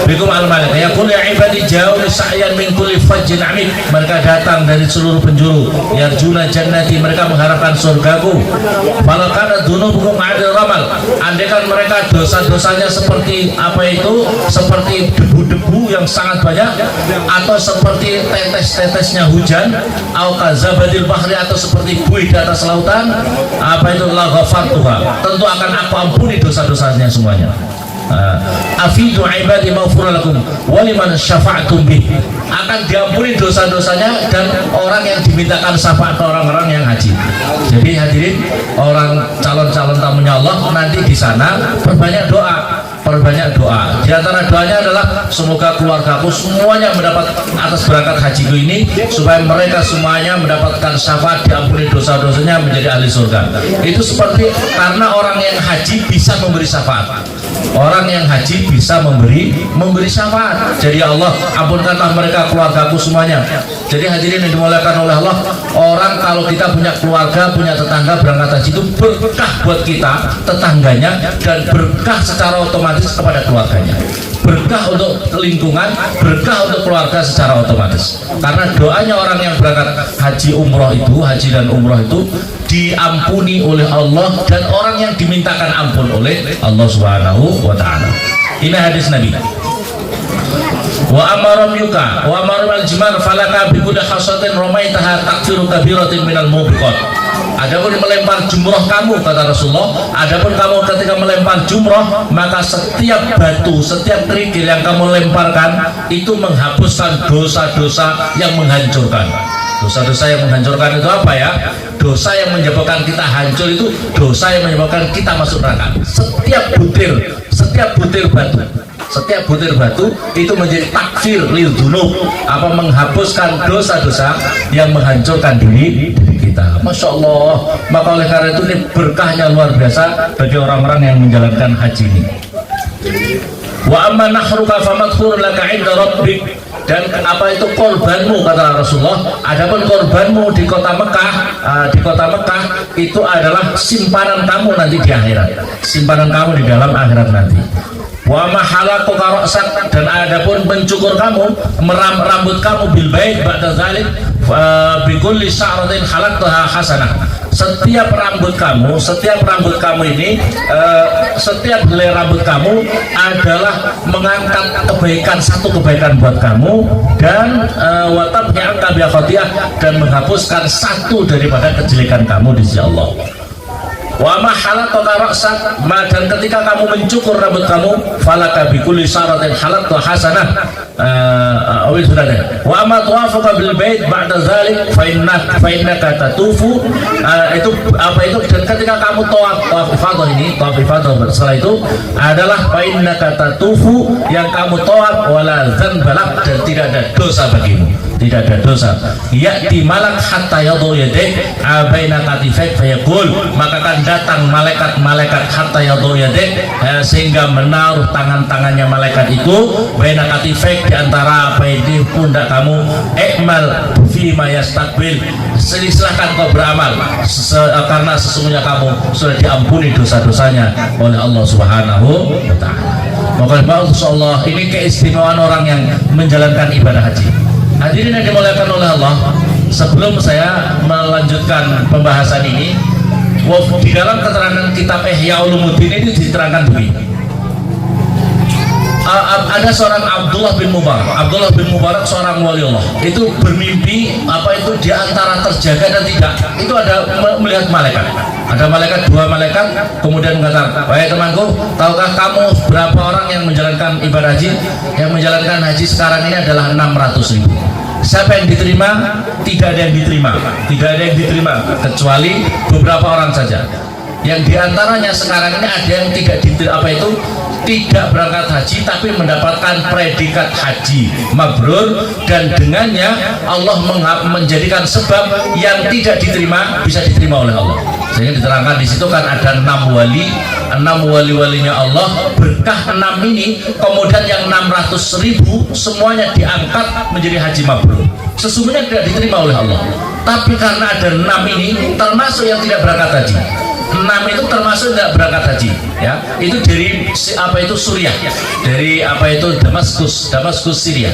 Bikum al-malik yaqul ya ibadi jauh sa'yan min kulli fajjin amik, mereka datang dari seluruh penjuru, yarjuna jannati, mereka mengharapkan surgaku. Kalau kana dunubukum adil ramal, andaikan mereka dosa-dosanya seperti apa itu, seperti debu-debu yang sangat banyak, atau seperti tetes-tetesnya hujan, au kazabadil bahri, atau seperti buih di atas lautan, apa itu, la ghafartuha, tentu akan aku ampuni dosa-dosanya semuanya. Afidu ibadi maghfura lakum wa liman syafa'tum bih, akan diampuni dosa-dosanya dan orang yang dimintakan syafaat orang-orang yang haji. Jadi hadirin, orang calon-calon tamunya Allah nanti di sana perbanyak doa. Di antara doanya adalah semoga keluargaku semuanya mendapat atas berangkat hajiku ini, supaya mereka semuanya mendapatkan syafaat, diampuni dosa-dosanya, menjadi ahli surga. Itu seperti karena orang yang haji bisa memberi syafaat. Orang yang haji bisa memberi syafaat. Jadi Allah, ampunkanlah mereka, keluargaku semuanya. Jadi hadirin yang dimuliakan oleh Allah, orang kalau kita punya keluarga, punya tetangga berangkat haji, itu berkah buat kita, tetangganya, dan berkah secara otomatis kepada keluarganya, berkah untuk lingkungan, berkah untuk keluarga secara otomatis. Karena doanya orang yang berangkat haji dan umroh itu diampuni oleh Allah, dan orang yang dimintakan ampun oleh Allah Subhanahu wa ta'ala. Ini hadis Nabi. Wa amarum yuka wa amarum al-jimar falaka bi kulli hasatin ramaitaha takfiru kabiratin minal mubiqat. Adapun melempar jumroh kamu, kata Rasulullah, adapun kamu ketika melempar jumroh, maka setiap batu, setiap kerikil yang kamu lemparkan itu menghapuskan dosa-dosa yang menghancurkan. Dosa-dosa yang menghancurkan itu apa ya? Dosa yang menyebabkan kita hancur itu dosa yang menyebabkan kita masuk neraka. Setiap butir batu itu menjadi takfir lil dzunub, apa, menghapuskan dosa-dosa yang menghancurkan diri kita. Masya Allah. Maka oleh karena itu ini berkahnya luar biasa bagi orang-orang yang menjalankan haji ini. Wa amma nahruka famadhkur laka 'inda rabbik, dan apa itu korbanmu, kata Rasulullah, adapun korbanmu di kota Mekah itu adalah simpanan kamu nanti di akhirat, simpanan kamu di dalam akhirat nanti. Wa mahalakuka ra'sak, dan adapun mencukur kamu, meram rambut kamu, bil bait ba'da zalik bi kulli sya'ratin khalaqtaha hasanah. Setiap rambut kamu ini, setiap helai rambut kamu adalah mengangkat kebaikan, satu kebaikan buat kamu, dan watab yang dan menghapuskan satu daripada kejelekan kamu di sisi Allah. Wa ma halaqta ra'sak, dan ketika kamu mencukur rambut kamu, falaka bi kulli syaratin halaqta hasanah. Sudah deh. Wa ma tawafaqa bil bait ba'da zalik fa innaka tatufu. Itu apa itu, dan ketika kamu tawaf ifadah setelah itu adalah fa innaka tatufu, yang kamu tawaf wala dzanbalak, dan tidak ada dosa bagimu, tidak ada dosa. Ya'ti malak hatta yadhu yadayk baina katifayk fayaqul, maka kan datang malaikat hatta yadhu yadayk, sehingga menaruh tangan-tangannya malaikat itu baina katifayk, di antara apa di pundak kamu, ikmal fima yastaqbil, silahkan kau beramal karena sesungguhnya kamu sudah diampuni dosa-dosanya oleh Allah Subhanahu wa ta'ala. Maka insyaallah ini keistimewaan orang yang menjalankan ibadah haji. Hadirin yang dimuliakan oleh Allah, sebelum saya melanjutkan pembahasan ini, di dalam keterangan kitab Ihya Ulumuddin ini diterangkan begini. ada seorang Abdullah bin Mubarak seorang wali Allah itu bermimpi di antara terjaga dan tidak itu ada melihat malaikat, dua malaikat, kemudian mengatakan, "Baik temanku, tahukah kamu berapa orang yang menjalankan ibadah haji? Yang menjalankan haji sekarang ini adalah 600.000. Siapa yang diterima? Tidak ada yang diterima kecuali beberapa orang saja. Yang diantaranya sekarang ini ada yang tidak berangkat haji tapi mendapatkan predikat haji mabrur, dan dengannya Allah menjadikan sebab yang tidak diterima bisa diterima oleh Allah." Sehingga diterangkan di situ kan ada 6 wali-walinya Allah, berkah 6 ini, kemudian yang 600.000 semuanya diangkat menjadi haji mabrur. Sesungguhnya tidak diterima oleh Allah, tapi karena ada 6 ini termasuk yang tidak berangkat haji. 6 itu termasuk tidak berangkat haji, ya. Itu dari Suriah, dari Damaskus Syria.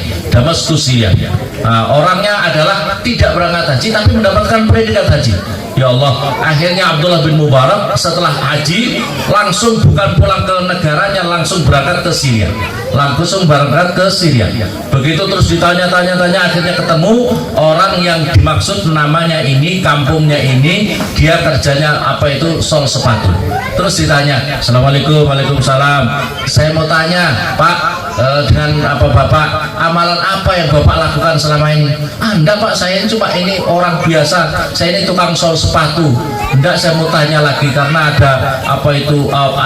Nah, orangnya adalah tidak berangkat haji tapi mendapatkan predikat haji. Ya Allah, akhirnya Abdullah bin Mubarak setelah haji langsung bukan pulang ke negaranya, langsung berangkat ke Syria. Begitu terus ditanya-tanya, akhirnya ketemu orang yang dimaksud, namanya ini, kampungnya ini, dia kerjanya sol sepatu. Terus ditanya, "Assalamualaikum." "Waalaikumsalam. Saya mau tanya, Pak, dengan Bapak, amalan apa yang Bapak lakukan selama ini?" "Anda, Pak, saya cuma ini orang biasa, saya ini tukang sol sepatu." "Enggak, saya mau tanya lagi karena ada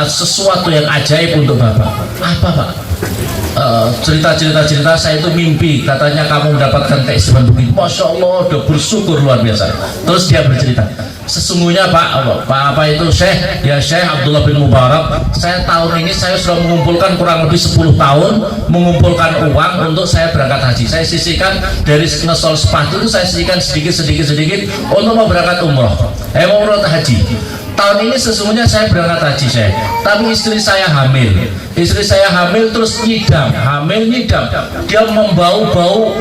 sesuatu yang ajaib untuk Bapak." "Apa, Pak?" Cerita saya itu mimpi, katanya kamu mendapatkan keistimewaan begini." Masya Allah, udah bersyukur luar biasa. Terus dia bercerita, "Sesungguhnya Syekh Abdullah bin Mubarak, saya tahun ini saya sudah mengumpulkan kurang lebih 10 tahun mengumpulkan uang untuk saya berangkat haji. Saya sisihkan dari ngesol sepatu itu, saya sisihkan sedikit untuk mau berangkat umroh, mau haji. Tahun ini sesungguhnya saya berangkat haji, Syekh, tapi istri saya hamil terus nyidam. Dia membau-bau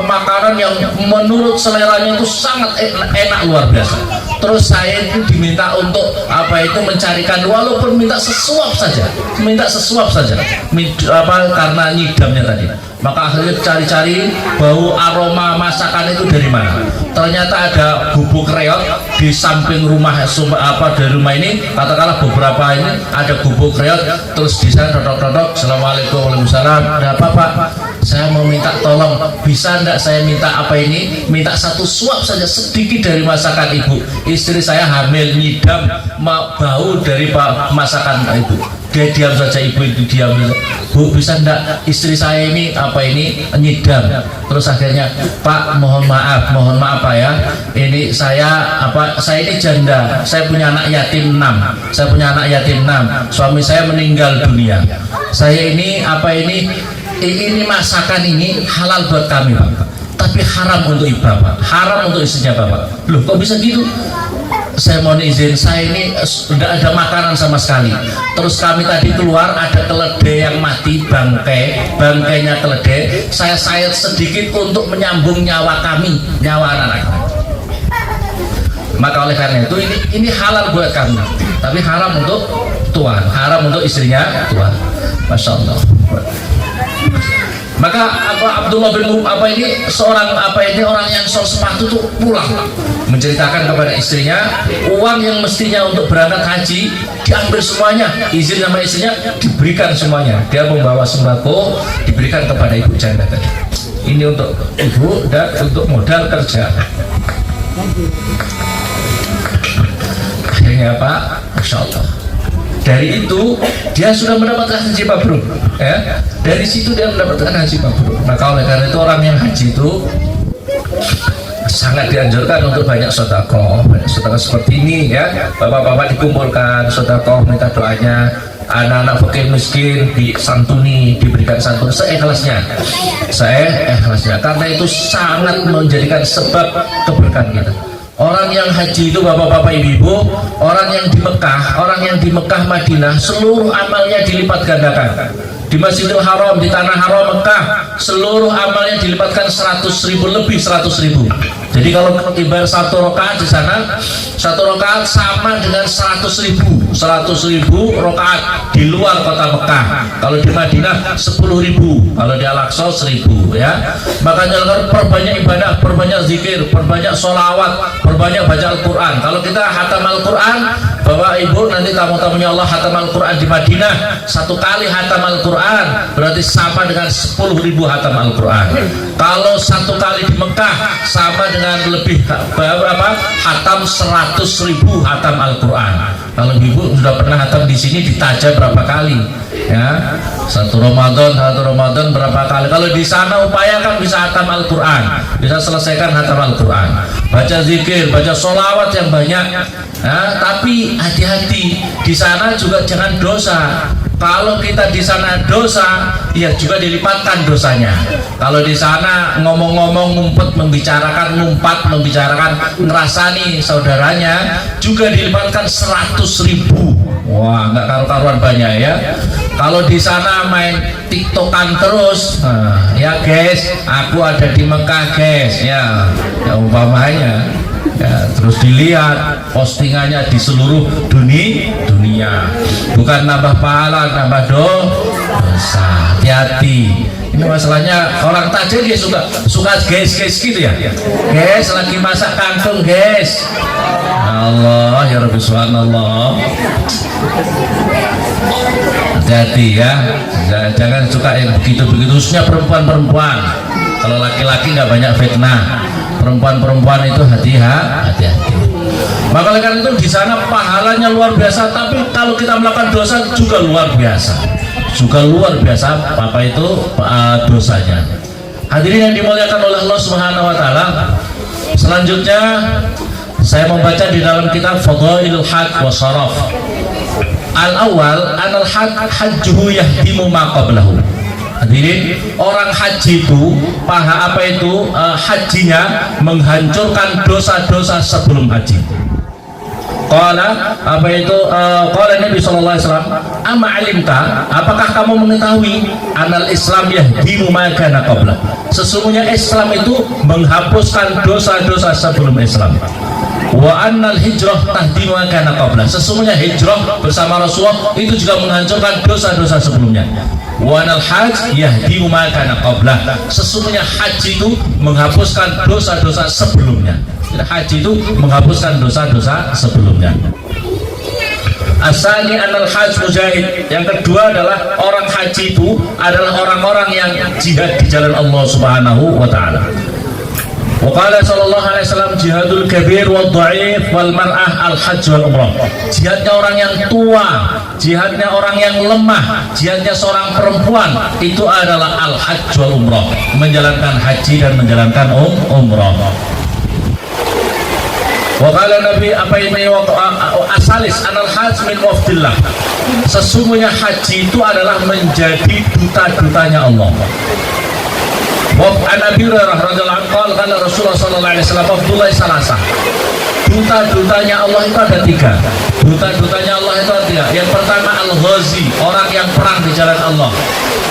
makanan yang menurut seleranya itu sangat enak luar biasa. Terus saya itu diminta untuk mencarikan, walaupun minta sesuap saja karena nyidamnya tadi. Maka akhirnya cari-cari bau aroma masakan itu dari mana. Ternyata ada bubuk reot di samping rumah dari rumah ini, katakanlah beberapa ini ada bubuk reot. Terus di sana dodok-dodok, "Assalamualaikum." "Waalaikumsalam. Ada apa, Pak?" "Saya mau minta tolong, bisa enggak saya minta satu suap saja sedikit dari masakan Ibu. Istri saya hamil, nyidam bau dari masakan Ibu." Dia diam saja, ibu itu diam. "Bu, bisa enggak istri saya ini nyidam?" Terus akhirnya, "Pak, mohon maaf Pak ya. Ini saya ini janda. Saya punya anak yatim 6. Suami saya meninggal dunia. Saya ini masakan ini halal buat kami, Pak. Tapi haram untuk ibu Bapak, haram untuk istrinya Bapak." "Loh, kok bisa gitu?" "Saya mohon izin, saya ini tidak ada makanan sama sekali. Terus kami tadi keluar ada keledai yang mati, bangkainya keledai. Saya sayat sedikit untuk menyambung nyawa anak-anak. Maka oleh karena itu ini halal buat kami, tapi haram untuk Tuhan, haram untuk istrinya Tuhan." Masya Allah. Maka Abdullah bin orang yang sol sepatu tuh pulang menceritakan kepada istrinya, uang yang mestinya untuk berangkat haji diambil semuanya, izin sama istrinya diberikan semuanya. Dia membawa sembako diberikan kepada ibu janda tadi. Ini untuk ibu dan untuk modal kerja. Akhirnya Pak, Masya Allah, dari itu dia sudah mendapatkan haji mabrur, ya. Dari situ dia mendapatkan haji mabrur. Maka oleh karena itu orang yang haji itu sangat dianjurkan untuk banyak sedekah seperti ini, ya. Bapak-bapak dikumpulkan sedekah, minta doanya. Anak-anak fakir miskin disantuni, diberikan santun seikhlasnya, karena itu sangat menjadikan sebab keberkahan kita. Orang yang haji itu bapak-bapak ibu-ibu, orang yang di Mekah Madinah, seluruh amalnya dilipat gandakan. di Masjidil Haram, di Tanah Haram Mekah, seluruh amalnya dilipatkan 100.000 lebih 100.000. Jadi kalau tiba satu rakaat di sana, satu rakaat sama dengan 100.000 rakaat di luar kota Mekah. Kalau di Madinah 10.000, kalau di Al-Aqsa 1.000 ya. Makanya perbanyak ibadah, perbanyak zikir, perbanyak sholawat, perbanyak baca Al-Quran. Kalau kita hatam Al-Quran, Bapak Ibu nanti tamu-tamunya Allah hatam Al-Quran di Madinah, satu kali hatam Al-Quran berarti sama dengan 10.000 hatam Al-Quran. Kalau satu kali di Mekah sama dengan lebih berapa? Hatam 100.000 hatam Al-Quran. Kalau Ibu sudah pernah hatam di sini ditajam berapa kali? Ya, satu Ramadan berapa kali? Kalau di sana upayakan bisa hatam Al-Quran, bisa selesaikan hatam Al-Quran. Baca zikir, baca sholawat yang banyak. Ya, tapi hati-hati di sana juga jangan dosa. Kalau kita di sana dosa, ya juga dilipatkan dosanya. Kalau di sana ngomong-ngomong, ngumpet, membicarakan, ngerasani saudaranya, juga dilipatkan 100.000. Wah, nggak karu-karuan banyak ya. Kalau di sana main tiktokan terus, ya guys, aku ada di Mekah guys, ya umpamanya. Ya, terus dilihat postingannya di seluruh dunia, bukan nambah pahala, nambah dosa. Hati-hati, ini masalahnya orang tajir dia suka guys gitu ya. Guys lagi masak kangkung guys, Allah ya Rabbi subhanallah. Hati-hati ya, jangan suka yang begitu-begitu, khususnya perempuan. Kalau laki-laki nggak banyak fitnah, perempuan itu hati-hati. Maka karena itu di sana pahalanya luar biasa, tapi kalau kita melakukan dosa juga luar biasa, apa itu dosanya. Hadirin yang dimuliakan oleh Allah Subhanahu Wa Taala. Selanjutnya saya membaca di dalam kitab Fadhailul Hajj wa Sharaf. Al-awwal anal hajjuhu yahdimu ma qablahu. Hadirin, orang haji itu paha apa itu hajinya menghancurkan dosa-dosa sebelum haji. Qala apa itu qala Nabi sallallahu alaihi wasallam, "Ama alimta, apakah kamu mengetahui anal Islam yahdimu ma kana qabla?" Sesungguhnya Islam itu menghapuskan dosa-dosa sebelum Islam. Wa annal hijrah tahdimu ma kana qabla. Sesungguhnya hijrah bersama Rasulullah itu juga menghancurkan dosa-dosa sebelumnya. Wa annal hajj yahdimu ma kana qabla. Sesungguhnya haji itu menghapuskan dosa-dosa sebelumnya. Haji itu menghapuskan dosa-dosa sebelumnya. Asani anal hajj mujahid. Yang kedua adalah orang haji itu adalah orang-orang yang jihad di jalan Allah Subhanahu wa taala. Wa qala sallallahu alaihi wasallam jihadul kabir wal dhaif wal mar'ah al hajj wal umrah. Jihadnya orang yang tua, jihadnya orang yang lemah, jihadnya seorang perempuan itu adalah al hajj wal umrah, menjalankan haji dan menjalankan umrah. Wa qala Nabi apa ini asalis anal hajj min wafdillah. Sesungguhnya haji itu adalah menjadi duta-dutanya Allah. Wa an Abi Hurairah radhiyallahu anhu qala Rasulullah sallallahu alaihi wasallam Abdullah salasah. Duta-dutanya Allah itu ada tiga. Duta-dutanya Allah itu ada tiga. Yang pertama al-ghazi, orang yang perang di jalan Allah.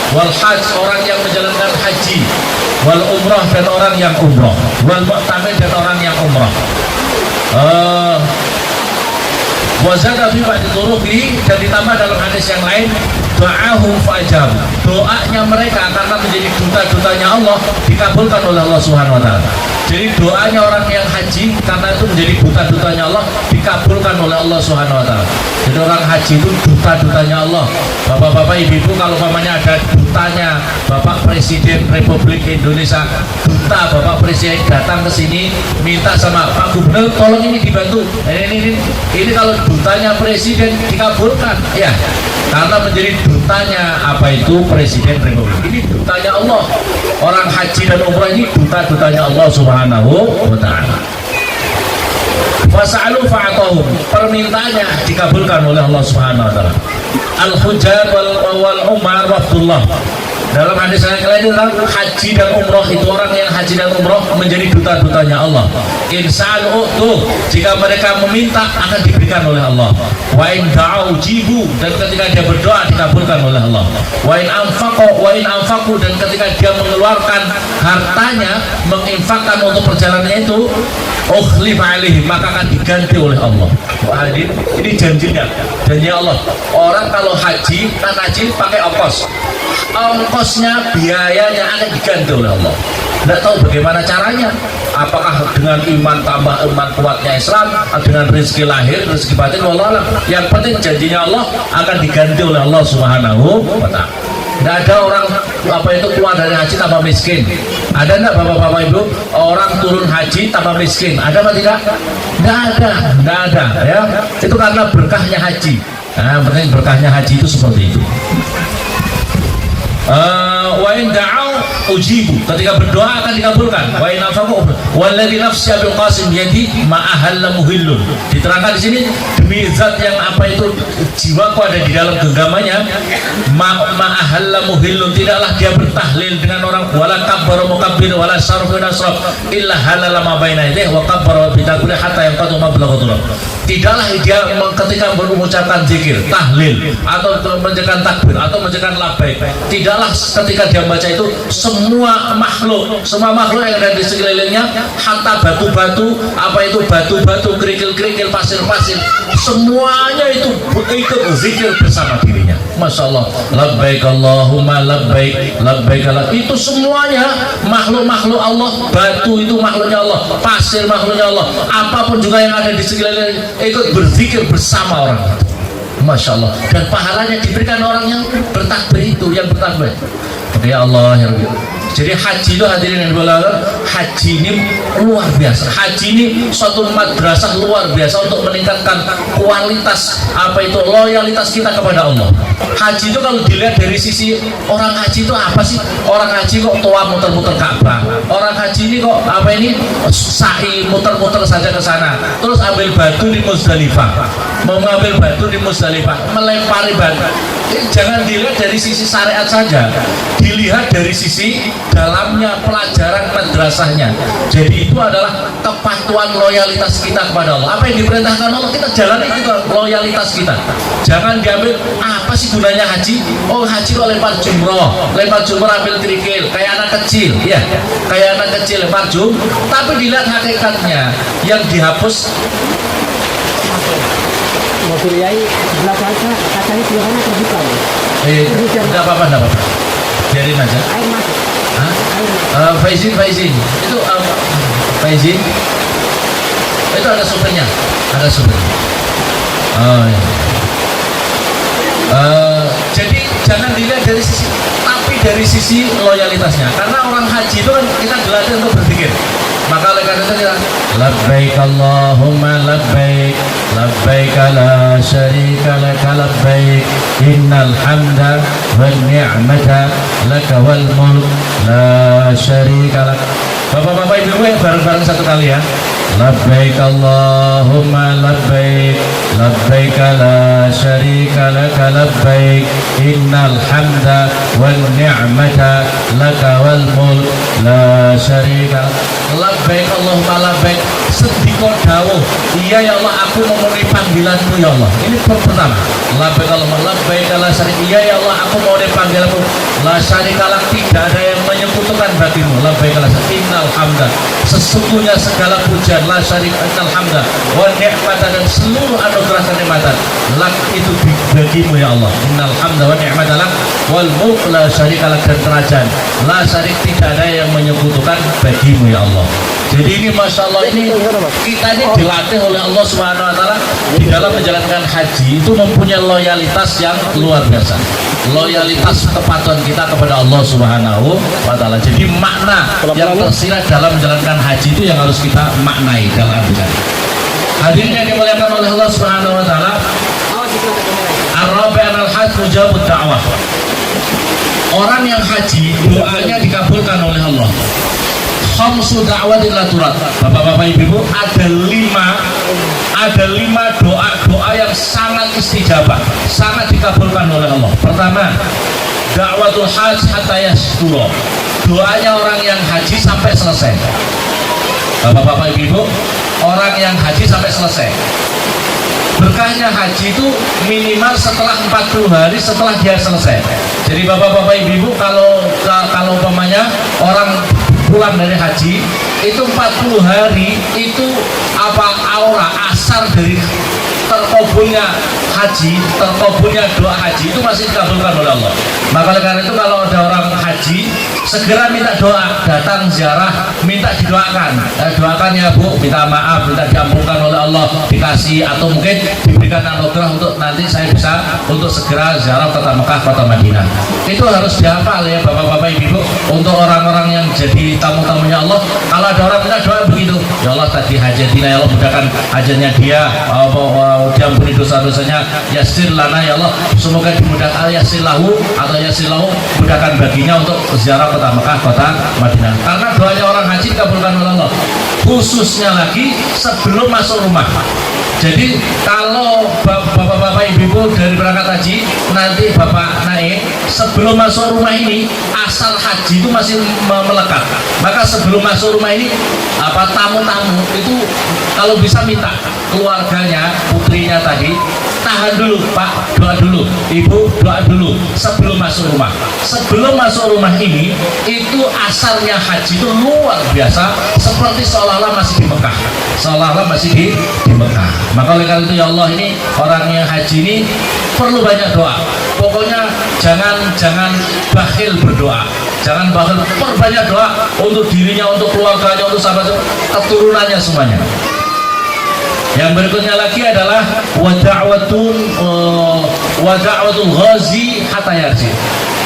Wal hajj, orang yang menjalankan haji. Wal umrah, dan orang yang umrah. Wal mu'tamir, dan orang yang umrah. Wazada fi ba'di turuqi, dan ditambah dalam hadis yang lain doa'ahum fa'ajab, doanya mereka karena menjadi duta-dutanya Allah dikabulkan oleh Allah Subhanahu wa taala. Jadi doanya orang yang haji karena itu menjadi duta-dutanya Allah dikabulkan oleh Allah Subhanahu wa taala. Jadi orang haji itu duta-dutanya Allah. Bapak-bapak, ibu-ibu, kalau pamannya ada dutanya Bapak Presiden Republik Indonesia, duta Bapak Presiden datang ke sini minta sama Pak Gubernur tolong ini dibantu. Ini kalau dutanya Presiden dikabulkan ya. Karena menjadi dutanya apa itu Presiden Republik. Ini dutanya Allah. Orang haji dan umrah ini duta-dutanya Allah Subhanahu wa taala. Fasa'alu fa'atahum, permintaannya dikabulkan oleh Allah Subhanahu wa taala. Al-hujjaj wal umar wafdullah. Dalam hadis yang lain tentang haji dan umroh, itu orang yang haji dan umroh menjadi duta-dutanya Allah. Insan tuh, jika mereka meminta akan diberikan oleh Allah. Wa in da'u jibu, dan ketika dia berdoa dikabulkan oleh Allah. Wa in anfaqu, dan ketika dia mengeluarkan hartanya, menginfakkan untuk perjalanannya itu, ukhlif alaihim, maka akan diganti oleh Allah. Wah, ini janji Allah. Orang kalau haji pakai ongkosnya, biayanya akan diganti oleh Allah. Tidak tahu bagaimana caranya, apakah dengan iman tambah iman kuatnya Islam, dengan rezeki lahir, rezeki batin, wallah. Yang penting janjinya Allah akan diganti oleh Allah Subhanahu wa Ta'ala. Tidak ada orang keluar dari haji tambah miskin. Ada enggak bapak-bapak ibu orang turun haji tambah miskin? Ada apa tidak? Tidak ada ya. Itu karena berkahnya haji. Nah, penting berkahnya haji itu seperti itu. Wa in da'u ujibu, ketika berdoa akan dikabulkan. Wa in anfaqu walladzi nafsi bil qasim yadi ma ahalla muhillun. Diterangkan di sini, demi zat yang jiwaku ada di dalam genggamannya, ma ahalla muhillun, tidaklah dia bertahlil dengan orang, wala kabbara mukabbir wala sarfu nasraf illa halala ma baina yadayhi wa kabbara bi takbir hatta yanqatu mablaghatul. Tidaklah dia ketika mengucapkan zikir, tahlil, atau menjalankan takbir, atau menjalankan labbaik, tidaklah ketika dia baca itu semua makhluk yang ada di sekelilingnya, hatta batu-batu, batu-batu, kerikil-kerikil, pasir-pasir, semuanya itu ikut zikir bersama dirinya. Masya Allah, labbaik Allahumma labbaik, labbaik Allah. Itu semuanya makhluk-makhluk Allah, batu itu makhluknya Allah, pasir makhluknya Allah, apapun juga yang ada di sekeliling ikut berzikir bersama orang itu. Masya Allah, dan pahalanya diberikan orang yang bertakbir itu, yang bertakbir. Ya Allah ya Rabbi. Jadi haji itu, hadirin yang berbahagia, haji ini luar biasa. Haji ini suatu madrasah luar biasa untuk meningkatkan kualitas loyalitas kita kepada Allah. Haji itu kalau dilihat dari sisi orang haji itu apa sih? Orang haji kok tua muter-muter Ka'bah. Orang haji ini kok sa'i muter-muter saja ke sana. Terus ambil batu di Muzdalifah. Mengambil batu di Muzdalifah, melempari batu. Jangan dilihat dari sisi syariat saja, dilihat dari sisi dalamnya pelajaran madrasahnya. Jadi itu adalah kepatuhan loyalitas kita kepada Allah. Apa yang diperintahkan Allah kita jalani, itu loyalitas kita. Jangan diambil apa sih gunanya haji? Oh, haji kok lempar jumroh ambil kerikil kayak anak kecil, ya, kayak anak kecil lempar tapi dilihat hakikatnya yang dihapus. Mobil Yai sebelah kacanya belakangnya terbuka. Tidak apa-apa. Biarin aja. Air masuk. Faizin. Itu Faizin. Itu ada supirnya. Oh ya. Jadi jangan dilihat dari sisi, tapi dari sisi loyalitasnya. Karena orang haji itu kan kita dilatih untuk berpikir. Maka oleh karena itu kita labbaik Allahumma labbaik, labbaik la syarika laka labbaik, innal hamda wan ni'mata laka wal mulk la syarika lak. Bapak-bapak ibu bareng-bareng satu kali ya. Labbaik Allahumma labbaik, labbaik la syarika laka labbaik, innal hamda wan ni'mata laka wal mulk la syarika lak. Labbaik Allahumma labbaik, sedikit dawuh, iya ya Allah, aku memenuhi panggilanmu ya Allah. Ini pertama. Labbaik Allahumma labbaik la syarika, iya ya Allah, aku memenuhi panggilanmu, la syarika lak, tidak ada yang menyekutukan bagimu. Labbaik la syarika, innal hamda, sesungguhnya segala pujian, la syarika, innal hamda wa ni'mata, dan seluruh anugerah kenikmatan lak itu bagimu ya Allah. Innal hamda wa ni'mata lak wal mulk la syarika lak, dan kerajaan la syarik, tidak ada yang menyekutukan bagimu ya Allah. Jadi ini Masya Allah, ini kita ini dilatih oleh Allah Subhanahu wa Ta'ala di dalam menjalankan haji itu mempunyai loyalitas yang luar biasa, loyalitas kepatuhan kita kepada Allah Subhanahu wa Ta'ala. Jadi makna yang tersirat dalam menjalankan haji itu yang harus kita maknai dalam artinya. Hadirin yang dimuliakan oleh Allah Subhanahu wa Ta'ala, Ar-Rabi' al-Hajj mujabud da'wah. Orang yang haji doanya dikabulkan oleh Allah. Khamsu da'watin la turad. Bapak-bapak ibu, ada lima doa yang sangat istijabah, sangat dikabulkan oleh Allah. Pertama, da'watul hajj hatta yasdura. Doanya orang yang haji sampai selesai. Bapak-bapak ibu, orang yang haji sampai selesai. Berkahnya haji itu minimal setelah 40 hari setelah dia selesai. Jadi bapak-bapak ibu, kalau umpamanya orang pulang dari haji itu 40 hari itu aura asar dari terkabulnya haji, terkabulnya doa haji itu masih dikabulkan oleh Allah. Maka oleh karena itu kalau ada orang haji segera minta doa, datang ziarah minta didoakan, doakan ya Bu, minta maaf, minta diampunkan oleh Allah, dikasih atau mungkin diberikan anugerah untuk nanti saya bisa untuk segera ziarah kota Mekah, kota Madinah. Itu harus dihafal ya bapak-bapak ibu, untuk orang-orang yang jadi tamu-tamunya Allah. Kalau ada orang minta doa begitu, ya Allah tadi hajatina ya Allah, mudahkan hajatnya dia, diampuni dosa-dosanya, yasir lana ya Allah, semoga dimudahkan, yasir lahu atau yasir lahu, mudahkan baginya untuk ziarah kota Mekah, kota Madinah. Karena doanya orang haji dikabulkan oleh Allah, khususnya lagi sebelum masuk rumah. Jadi kalau bapak-bapak ibu dari berangkat haji nanti bapak naik sebelum masuk rumah ini asal haji itu masih melekat. Maka sebelum masuk rumah ini tamu-tamu itu kalau bisa minta keluarganya, putrinya tadi tahan dulu Pak, doa dulu, Ibu doa dulu sebelum masuk rumah. Sebelum masuk rumah ini itu asalnya haji itu luar biasa, seperti seolah-olah masih di Mekah, seolah-olah masih di Mekah. Maka oleh karena itu ya Allah, ini orang yang haji ini perlu banyak doa. Pokoknya jangan bakhil berdoa, jangan bakhil, perbanyak doa untuk dirinya, untuk keluarganya, untuk sahabat, keturunannya semuanya. Yang berikutnya lagi adalah wada'watul ghazi hatta yarji.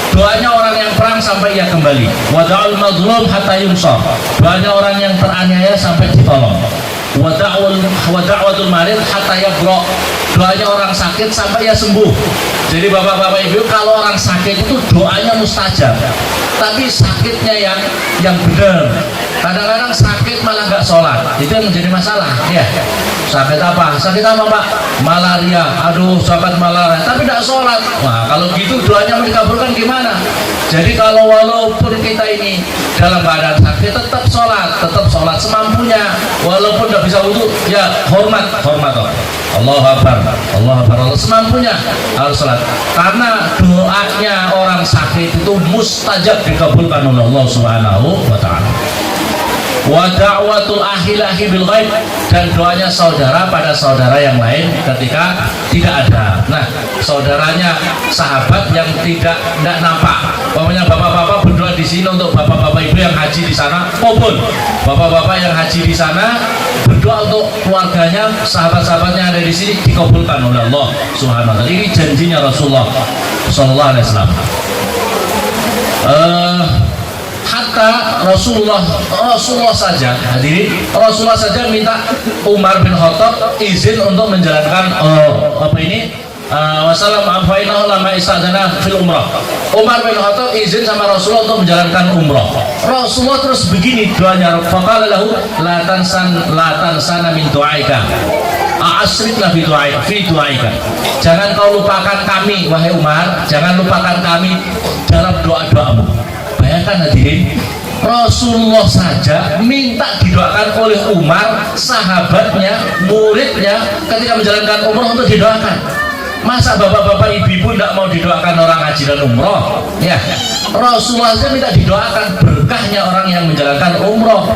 Doanya orang yang perang sampai ia kembali. Wada'ul mazlum hatta yunsar. Doanya orang yang teraniaya sampai ditolong. Wada'watul marid hatta yabra. Doanya orang sakit sampai ia sembuh. Jadi bapak-bapak ibu, kalau orang sakit itu doanya mustajab, tapi sakitnya yang benar. Kadang-kadang sakit malah nggak sholat, itu yang menjadi masalah ya. Sakit apa? Sakit apa Pak? Malaria. Aduh, sakit malaria tapi tidak sholat. Wah, kalau gitu doanya mau dikabulkan gimana? Jadi kalau walaupun kita ini dalam keadaan sakit tetap sholat semampunya. Walaupun tidak bisa wudhu, ya hormat Allahu Akbar, Allah semampunya harus sholat. Karena doanya orang sakit itu mustajab, dikabulkan oleh Allah Subhanahu wa Ta'ala. Wa da'watul ahi bil ghaib, dan doanya saudara pada saudara yang lain ketika tidak ada. Nah, saudaranya sahabat yang tidak nampak. Pokoknya bapak-bapak berdoa di sini untuk bapak-bapak ibu yang haji di sana, maupun bapak-bapak yang haji di sana berdoa untuk keluarganya, sahabat-sahabatnya yang ada di sini, dikabulkan oleh Allah Subhanahu wa Ta'ala. Ini janjinya Rasulullah sallallahu alaihi wasallam. Hatta Rasulullah saja, hadirin, Rasulullah saja minta Umar bin Khattab izin untuk menjalankan wasallam afainahu lama istadzana fil umrah. Umar bin Khattab izin sama Rasulullah untuk menjalankan umrah. Rasulullah terus begini doanya, faqala lahu la tansana min du'aika, asrikna fi du'aika. Jangan kau lupakan kami wahai Umar, jangan lupakan kami dalam doa-doamu. Bayangkan hadirin, Rasulullah saja minta didoakan oleh Umar, sahabatnya, muridnya, ketika menjalankan umroh untuk didoakan. Masa bapak-bapak ibu-ibu tidak mau didoakan orang haji dan umroh? Ya, Rasulullah saja minta didoakan berkahnya orang yang menjalankan umroh.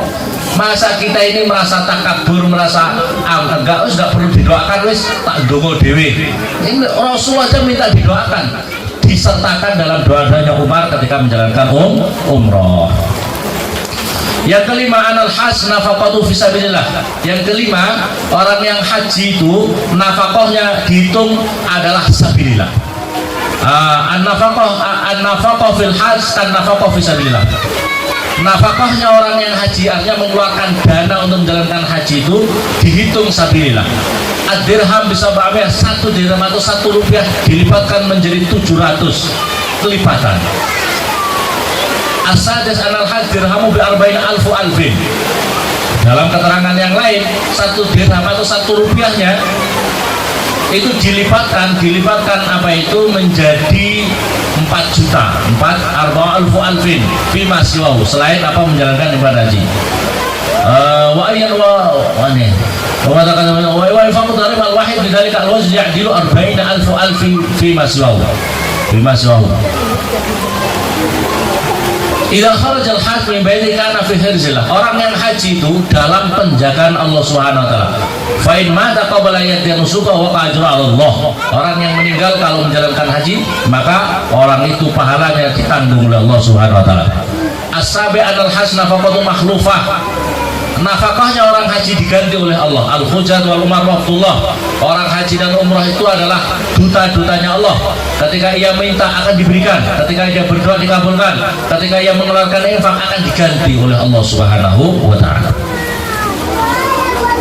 Masa kita ini merasa takabur, merasa enggak perlu didoakan, wis tak ndonga dhewe. Ini Rasulullah saja minta didoakan, disertakan dalam doa-doanya Umar ketika menjalankan umroh. Yang kelima, anal hajj nafaqatu fisabilillah. Yang kelima, orang yang haji itu nafkahnya dihitung adalah sabilillah. An-nafaqah fil hajj kan nafaqah fisabilillah. Nafkahnya orang yang haji, artinya mengeluarkan dana untuk menjalankan haji itu dihitung sabilillah. Ad-dirham bisa berapa? 1 dirham atau 1 rupiah dilipatkan menjadi 700 kelipatan. As-sadis anal hajj dirhamu bi arba'ina alfin. Dalam keterangan yang lain, 1 dirham atau 1 rupiahnya itu dilipatkan apa itu menjadi 4 juta, 4 fi masyawu, selain apa menjalankan ibadah haji. Wa ayyan wa ne wa takana wa yafaqu darib al-wahid bidzalika al-wajh ya'dilu 40,000 fi masyawu. Idza kharaja al-hajj min baiti kana fi hirzillah. Orang yang haji itu dalam penjagaan Allah Subhanahu wa taala. Fa in mata qabla yati nusuka wa ajru Allah. Orang yang meninggal kalau menjalankan haji, maka orang itu pahalanya ditanggung oleh Allah Subhanahu wa taala. As-sabi al-hajj nafaqatu makhlufah. Nafkahnya orang haji diganti oleh Allah. Al-hujjat wal umar waqtullah. Orang haji dan umrah itu adalah duta-dutanya Allah. Ketika ia minta akan diberikan, ketika ia berdoa dikabulkan, ketika ia mengeluarkan infak akan diganti oleh Allah Subhanahu wa taala.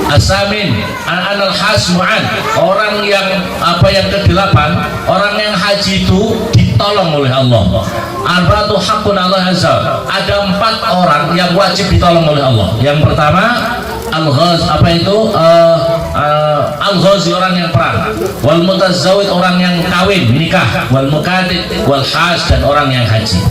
As-samin anal hasmu'an, orang yang ke-8, orang yang haji itu ditolong oleh Allah. Arba'atu haqqun Allah azza. Ada 4 orang yang wajib ditolong oleh Allah. Yang pertama al-ghazi, orang yang perang, wal mutazawwid, orang yang kawin nikah, wal mukatib, wal hajj, dan orang yang haji.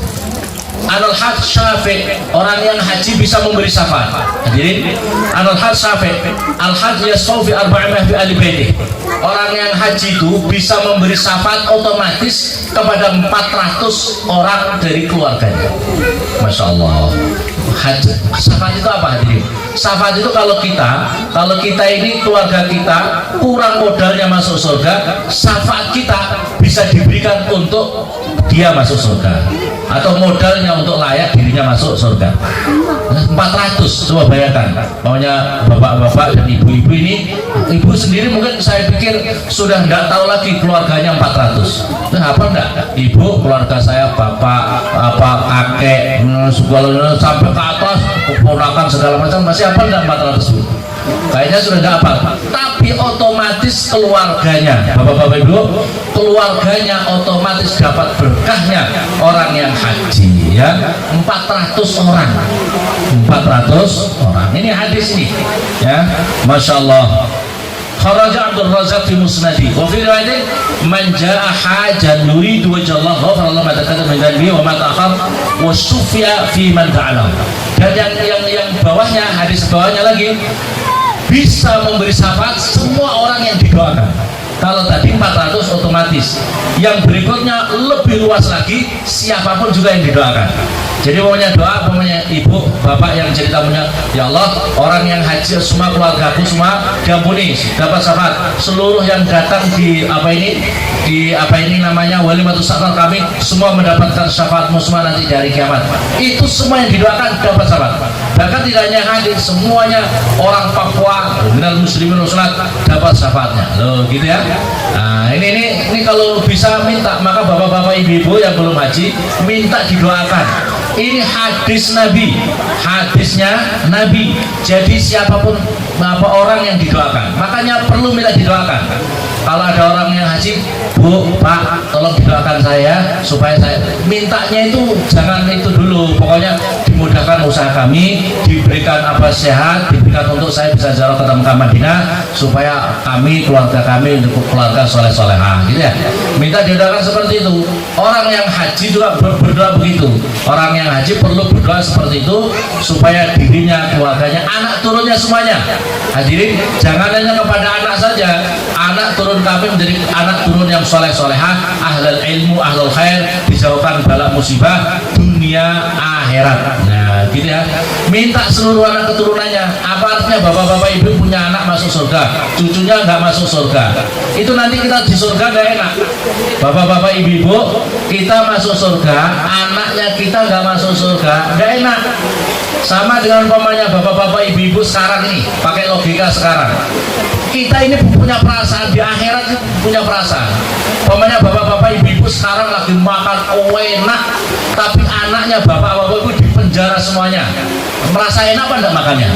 Anal hajj syafi', orang yang haji bisa memberi syafaat. Hadirin, anal hajj syafi', al hajj yasau fi 400 fi ahli baitih. Orang yang haji itu bisa memberi syafaat otomatis kepada 400 orang dari keluarganya. Masya Allah. Haji, syafaat itu apa hadirin? Syafaat itu kalau kita ini keluarga kita kurang modalnya masuk surga, syafaat kita bisa diberikan untuk dia masuk surga, atau modalnya untuk layak dirinya masuk surga. 400, coba bayangkan, maunya bapak-bapak dan ibu-ibu ini, ibu sendiri mungkin saya pikir sudah tidak tahu lagi keluarganya 400. Nah, apa enggak? Ibu, keluarga saya, bapak, kakek, segala sampai ke atas, keponakan segala macam, masih apa enggak 400? Kayaknya sudah tidak apa, tapi otomatis keluarganya, bapak-bapak ibu, keluarganya otomatis dapat berkahnya orang yang haji, ya. 400 orang. Ini hadis ini, ya. Masya Allah. Kharaja Abdul Razak fi musnadi wa fi riwayatin man jaa hajan yuridu wajha Allah ghafara lahu ma taqaddama min dhanbihi wa ma ta'akhkhar wa sufya fi man ta'ala. Dan yang bawahnya, hadis bawahnya lagi, bisa memberi syafaat semua orang yang didoakan. Kalau tadi 400 otomatis, yang berikutnya lebih luas lagi, siapapun juga yang didoakan. Jadi pokoknya doa, pokoknya ibu, bapak yang cerita punya, ya Allah, orang yang haji semua keluargaku semua diampuni, dapat syafaat. Seluruh yang datang di apa ini namanya walimatus safar kami semua mendapatkan syafaatmu semua nanti dari kiamat. Itu semua yang didoakan dapat syafaat. Bahkan tidak hanya hadir, semuanya orang Papua, minal muslimin muslimat dapat syafaatnya. Loh, gitu ya. Nah, ini kalau bisa minta, maka bapak-bapak ibu-ibu yang belum haji minta didoakan. Ini hadis Nabi, hadisnya Nabi. Jadi siapapun orang yang didoakan, makanya perlu minta didoakan. Kalau ada orang yang haji, Bu, Pak, tolong didoakan saya supaya saya, mintanya itu jangan itu dulu, pokoknya dimudahkan usaha kami, diberikan apa sehat, diberikan untuk saya bisa ziarah ke Mekah Madinah, supaya kami, keluarga kami, untuk keluarga soleh-solehah, gitu ya. Minta didoakan seperti itu. Orang yang haji juga berdoa begitu. Orang yang haji perlu berdoa seperti itu supaya dirinya, keluarganya, anak turunnya semuanya. Hadirin, jangan hanya kepada anak saja. Anak turun kami menjadi anak turun yang soleh-solehah, ahlul ilmu, ahlul khair, dijauhkan bala musibah dunia akhirat. Nah, gitu ya. Minta seluruh anak keturunannya. Apa artinya bapak-bapak ibu punya anak masuk surga, cucunya nggak masuk surga? Itu nanti kita di surga nggak enak. Bapak-bapak ibu-ibu, kita masuk surga, anaknya kita nggak masuk surga, nggak enak. Sama dengan umpamanya bapak-bapak ibu-ibu sekarang ini, pakai logika sekarang. Kita ini punya perasaan, di akhirat punya perasaan. Umpamanya bapak-bapak ibu-ibu sekarang lagi makan enak, tapi anaknya bapak-bapak ibu di penjara semuanya. Merasa enak apa enggak makannya?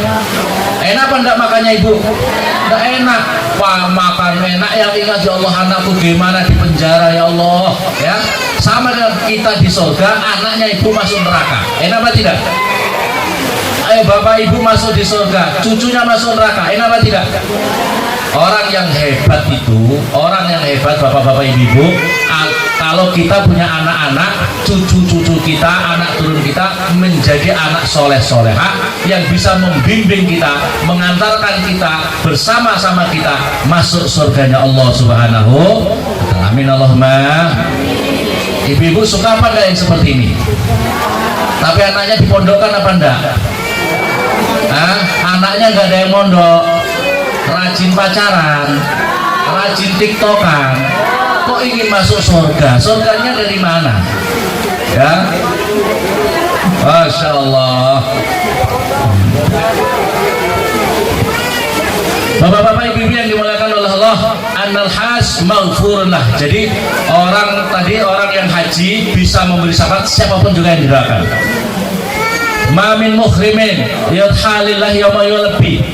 Enak apa enggak makannya ibu? Enggak enak. Wah, makan enak, yang ingat ya Allah, anakku gimana di penjara ya Allah, ya. Sama dengan kita di surga, anaknya ibu masuk neraka. Enak apa tidak? Bapak ibu masuk di surga, cucunya masuk neraka, enak apa tidak? Orang yang hebat itu, orang yang hebat bapak-bapak ibu-ibu, kalau kita punya anak-anak, cucu-cucu kita, anak turun kita menjadi anak soleh-soleha yang bisa membimbing kita, mengantarkan kita bersama-sama kita masuk surganya Allah Subhanahu wa Ta'ala. Amin Allahumma. Ibu-ibu suka apa enggak yang seperti ini? Tapi anaknya dipondokkan apa enggak? Anaknya enggak ada yang mondok, rajin pacaran, rajin tiktokan, kok ingin masuk surga? Surganya dari mana? Ya, Masya Allah. Bapak-bapak ibu-ibu yang dimuliakan oleh Allah, annal hajj maghfurun lah. Jadi orang yang haji bisa memberi syafaat siapapun juga yang didoakan. Ma min muhrimin yadhalillah yawma yulbi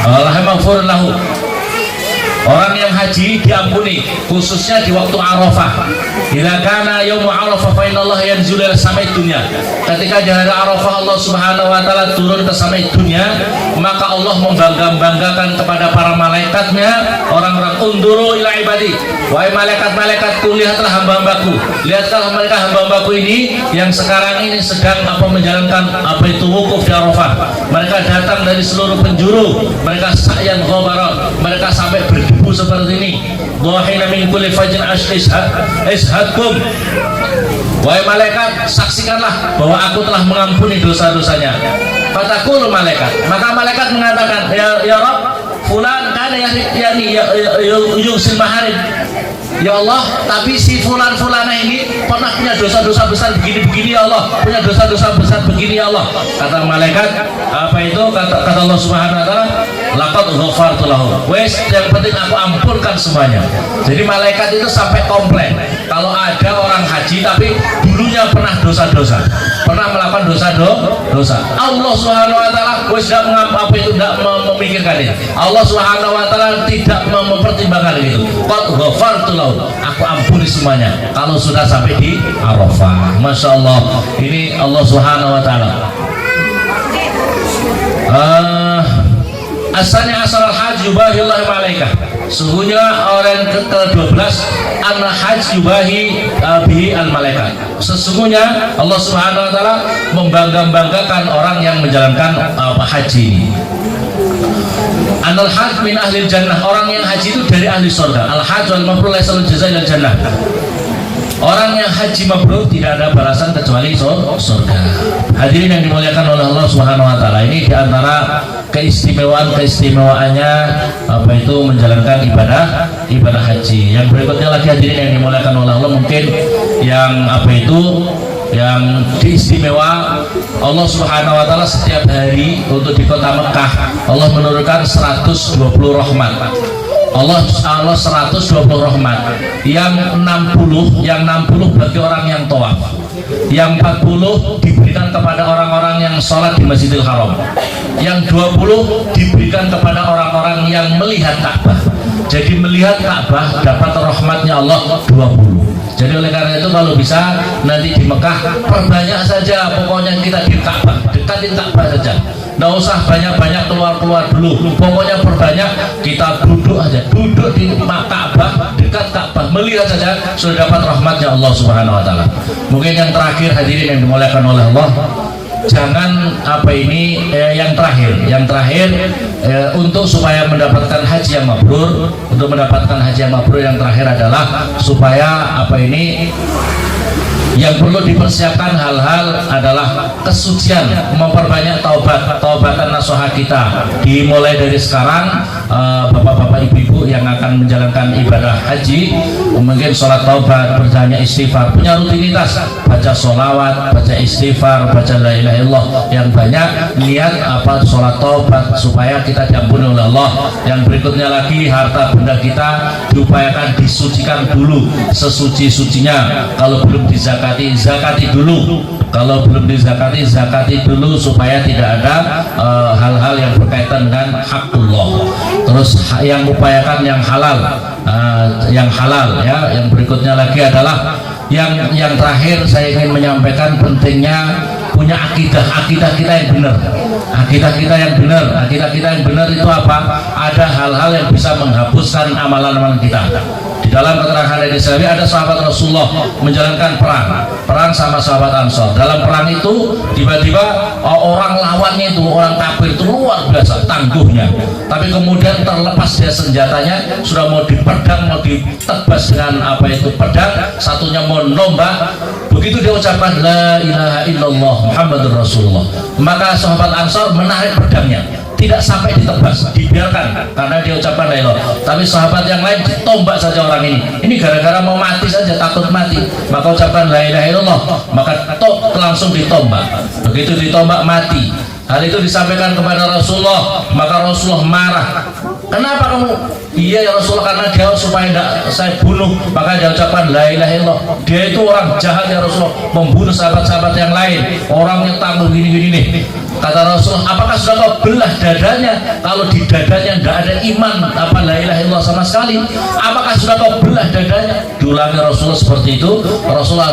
Allah maghfurun lahu. Orang yang haji diampuni khususnya di waktu Arafah. Bila kana yaum Arafah fa innallaha yanzulu ila samai dunya. Ketika di hari Arafah Allah Subhanahu wa taala turun ke samai dunya, maka Allah membangga-banggakan kepada para malaikatnya, orang-orang unduru ila ibadi. Wahai malaikat-malaikatku, lihatlah hamba-hambaku. Lihatlah mereka hamba-hambaku ini yang sekarang ini sedang menjalankan itu wukuf di Arafah. Mereka datang dari seluruh penjuru, mereka sa'yan ghabarat, mereka sampai berdebu seperti ini. Dhahina min kulli fajrin ishadkum. Wahai malaikat, saksikanlah bahwa aku telah mengampuni dosa-dosanya. Fatakul malaikat, maka malaikat mengatakan, ya Rabb, fulan kana yusil maharib. Ya Allah, tapi si fulan-fulana ini pernah punya dosa-dosa besar begini-begini ya Allah, punya dosa-dosa besar begini ya Allah. Kata malaikat, kata Allah Subhanahu wa taala, laqad ghafartu lahu. Wes, yang penting aku ampunkan semuanya. Jadi malaikat itu sampai komplain kalau ada orang haji tapi dulunya pernah dosa-dosa, pernah melakukan dosa-dosa. Allah Subhanahu wa taala wes tidak memikirkan itu. Allah Subhanahu wa taala tidak mempertimbangkan itu. Qad ghafartu lahu. Aku ampuni semuanya kalau sudah sampai di Arafah. Masya Allah, ini Allah Subhanahu wa taala. Asalnya asal haji yubahillah malaikah. Sungguhnya orang ke-12 an-hajj yubahi bihi al-malaikat. Sesungguhnya Allah Subhanahu wa taala membangga-banggakan orang yang menjalankan haji ini. Anal hajj min ahli jannah, orang yang haji itu dari ahli surga. Al hajj wal mabrur laysa lahu jazaa illa jannah. Orang yang haji mabrur tidak ada balasan kecuali surga. Hadirin yang dimuliakan oleh Allah Subhanahu wa taala, ini diantara keistimewaannya menjalankan ibadah haji. Yang berikutnya lagi hadirin yang dimuliakan oleh Allah, mungkin yang diistimewa Allah Subhanahu wa taala setiap hari untuk di kota Mekah Allah menurunkan 120 rahmat. Allah 120 rahmat. Yang 60 bagi orang yang tawaf. Yang 40 diberikan kepada orang-orang yang sholat di Masjidil Haram. Yang 20 diberikan kepada orang-orang yang melihat Ka'bah. Jadi melihat Ka'bah dapat rahmatnya Allah 20. Jadi oleh karena itu kalau bisa nanti di Mekah perbanyak saja, pokoknya kita di Ka'bah, dekatin Ka'bah saja. Nggak usah banyak-banyak keluar-keluar dulu. Pokoknya perbanyak, kita duduk aja, duduk di Ka'bah, dekat Ka'bah, melihat saja sudah dapat rahmatnya Allah Subhanahu wa taala. Mungkin yang terakhir hadirin yang dimuliakan oleh Allah, jangan yang terakhir untuk supaya mendapatkan haji yang mabrur, yang terakhir adalah supaya yang perlu dipersiapkan hal-hal adalah kesucian, memperbanyak taubatan nasuha kita dimulai dari sekarang. Bapak-bapak ibu-ibu yang akan menjalankan ibadah haji, mungkin sholat taubat, bertanya istighfar, punya rutinitas baca sholawat, baca istighfar, baca la ilaha illallah yang banyak, niat sholat taubat supaya kita diampuni oleh Allah. Yang berikutnya lagi, harta benda kita diupayakan disucikan dulu sesuci-sucinya. Kalau belum dizakati, zakati dulu. Kalau belum dizakati, zakati dulu supaya tidak ada hal-hal yang berkaitan dengan hakullah. Terus yang upayakan yang halal, ya. Yang berikutnya lagi adalah yang terakhir saya ingin menyampaikan pentingnya punya akidah kita yang benar. Akidah kita yang benar itu apa? Ada hal-hal yang bisa menghapuskan amalan-amalan kita. Di dalam keterangan hadis Nabi ada sahabat Rasulullah menjalankan perang sama sahabat Ansor. Dalam perang itu tiba-tiba orang lawannya itu orang kafir itu luar biasa tangguhnya. Tapi kemudian terlepas dia senjatanya, sudah mau dipedang, mau ditebas dengan apa itu pedang, satunya mau nombak. Begitu dia ucapkan la ilaha illallah Muhammadur Rasulullah, maka sahabat Ansor menarik pedangnya, tidak sampai ditebas, dibiarkan karena dia ucapkan la ilaha. Tapi sahabat yang lain ditombak saja orang ini gara-gara mau mati saja, takut mati, maka ucapkan la ilaha illallah, maka langsung ditombak. Begitu ditombak mati. Hal itu disampaikan kepada Rasulullah, maka Rasulullah marah. Kenapa kamu? Iya ya Rasulullah, karena dia supaya tidak saya bunuh, maka dia ucapkan la ilaha illallah. Dia itu orang jahat ya Rasulullah, membunuh sahabat-sahabat yang lain, orangnya tangguh gini-gini nih. Kata Rasulullah, apakah sudah kau belah dadanya? Kalau di dadanya tidak ada iman apa la ilaha illallah sama sekali, apakah sudah kau belah dadanya? Diulangi Rasulullah seperti itu. Rasulullah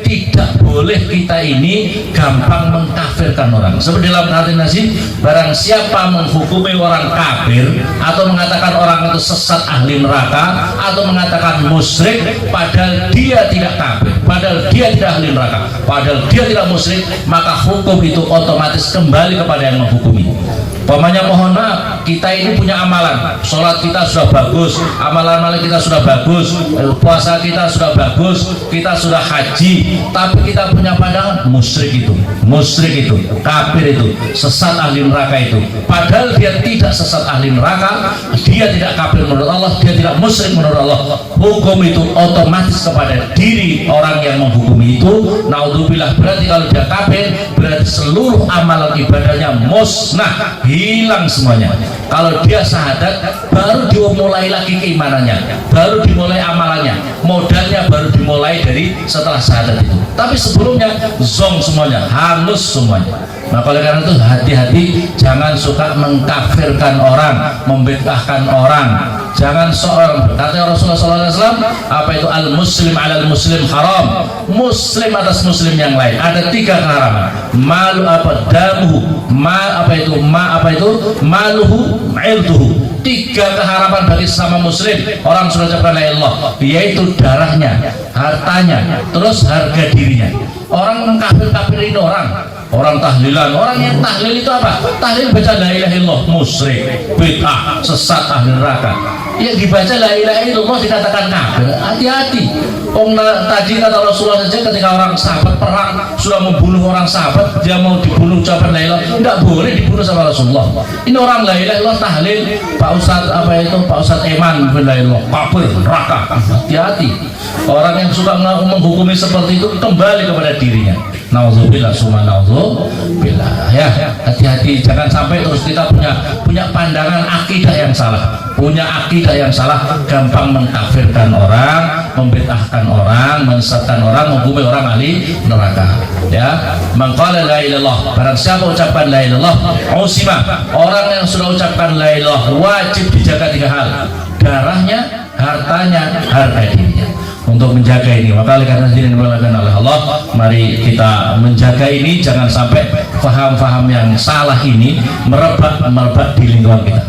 tidak boleh kita ini gampang mengkafirkan orang. Seperti dalam hadis nasi, barang siapa menghukumi orang kafir atau mengatakan orang itu sesat ahli neraka atau mengatakan musyrik padahal dia tidak kafir, padahal dia tidak ahli neraka, padahal dia tidak musyrik, maka hukum itu otomatis kembali kepada yang menghukumi. Pokoknya mohon maaf, kita ini punya amalan, sholat kita sudah bagus, amalan-amalan kita sudah bagus, puasa kita sudah bagus, kita sudah haji, tapi kita punya pandangan musyrik itu, kafir itu, sesat ahli neraka itu. Padahal dia tidak sesat ahli neraka, dia tidak kafir menurut Allah, dia tidak musyrik menurut Allah. Hukum itu otomatis kepada diri orang yang menghukumi itu. Naudzubillah, berarti kalau dia kafir, berarti seluruh amalan ibadahnya musnah, hilang semuanya. Kalau dia syahadat, baru dimulai lagi keimanannya, baru dimulai amalannya, modalnya baru dimulai dari setelah syahadat itu. Tapi sebelumnya zong semuanya, hangus semuanya. Nah, oleh karena itu hati-hati, jangan suka mengkafirkan orang, membid'ahkan orang. Jangan seorang, kata Rasulullah SAW, apa itu al muslim alal muslim haram, muslim atas muslim yang lain ada 3 keharaman. Malu apa damuhu, maluhu irduhu. 3 keharaman bagi sesama muslim orang sudah ucapkan la ilaha, yaitu darahnya, hartanya, terus harga dirinya. Orang mengkafir-kafirin orang tahlilan, orang yang tahlil itu apa? Tahlil baca la ilaha illallah, musyrik, bid'ah, sesat, ahli neraka. Yang dibaca la ilaha illallah dikatakan kafir, hati-hati. Tadi kata Rasulullah saja, ketika orang sahabat perang sudah membunuh orang sahabat, dia mau dibunuh ucapan la ilaha, tidak boleh dibunuh sama Rasulullah. Ini orang la ilaha illallah tahlil, Pak Ustadz Eman la ilaha, kafir, neraka. Hati-hati. Orang yang suka menghukumi seperti itu kembali kepada dirinya. Nauzubillah summa nauzubillah. Ya, hati-hati, jangan sampai terus kita punya pandangan akidah yang salah. Punya akidah yang salah, gampang mengkafirkan orang, membid'ahkan orang, menyesatkan orang, menghukumi orang ahli neraka. Ya, man qala la ilallah, barang siapa ucapkan la ilallah, usima, orang yang sudah ucapkan la ilallah wajib dijaga 3 hal: darahnya, hartanya, harga dirinya. Untuk menjaga ini, maka oleh karena ini dimulakan oleh Allah, mari kita menjaga ini, jangan sampai faham-faham yang salah ini merebak di lingkungan kita.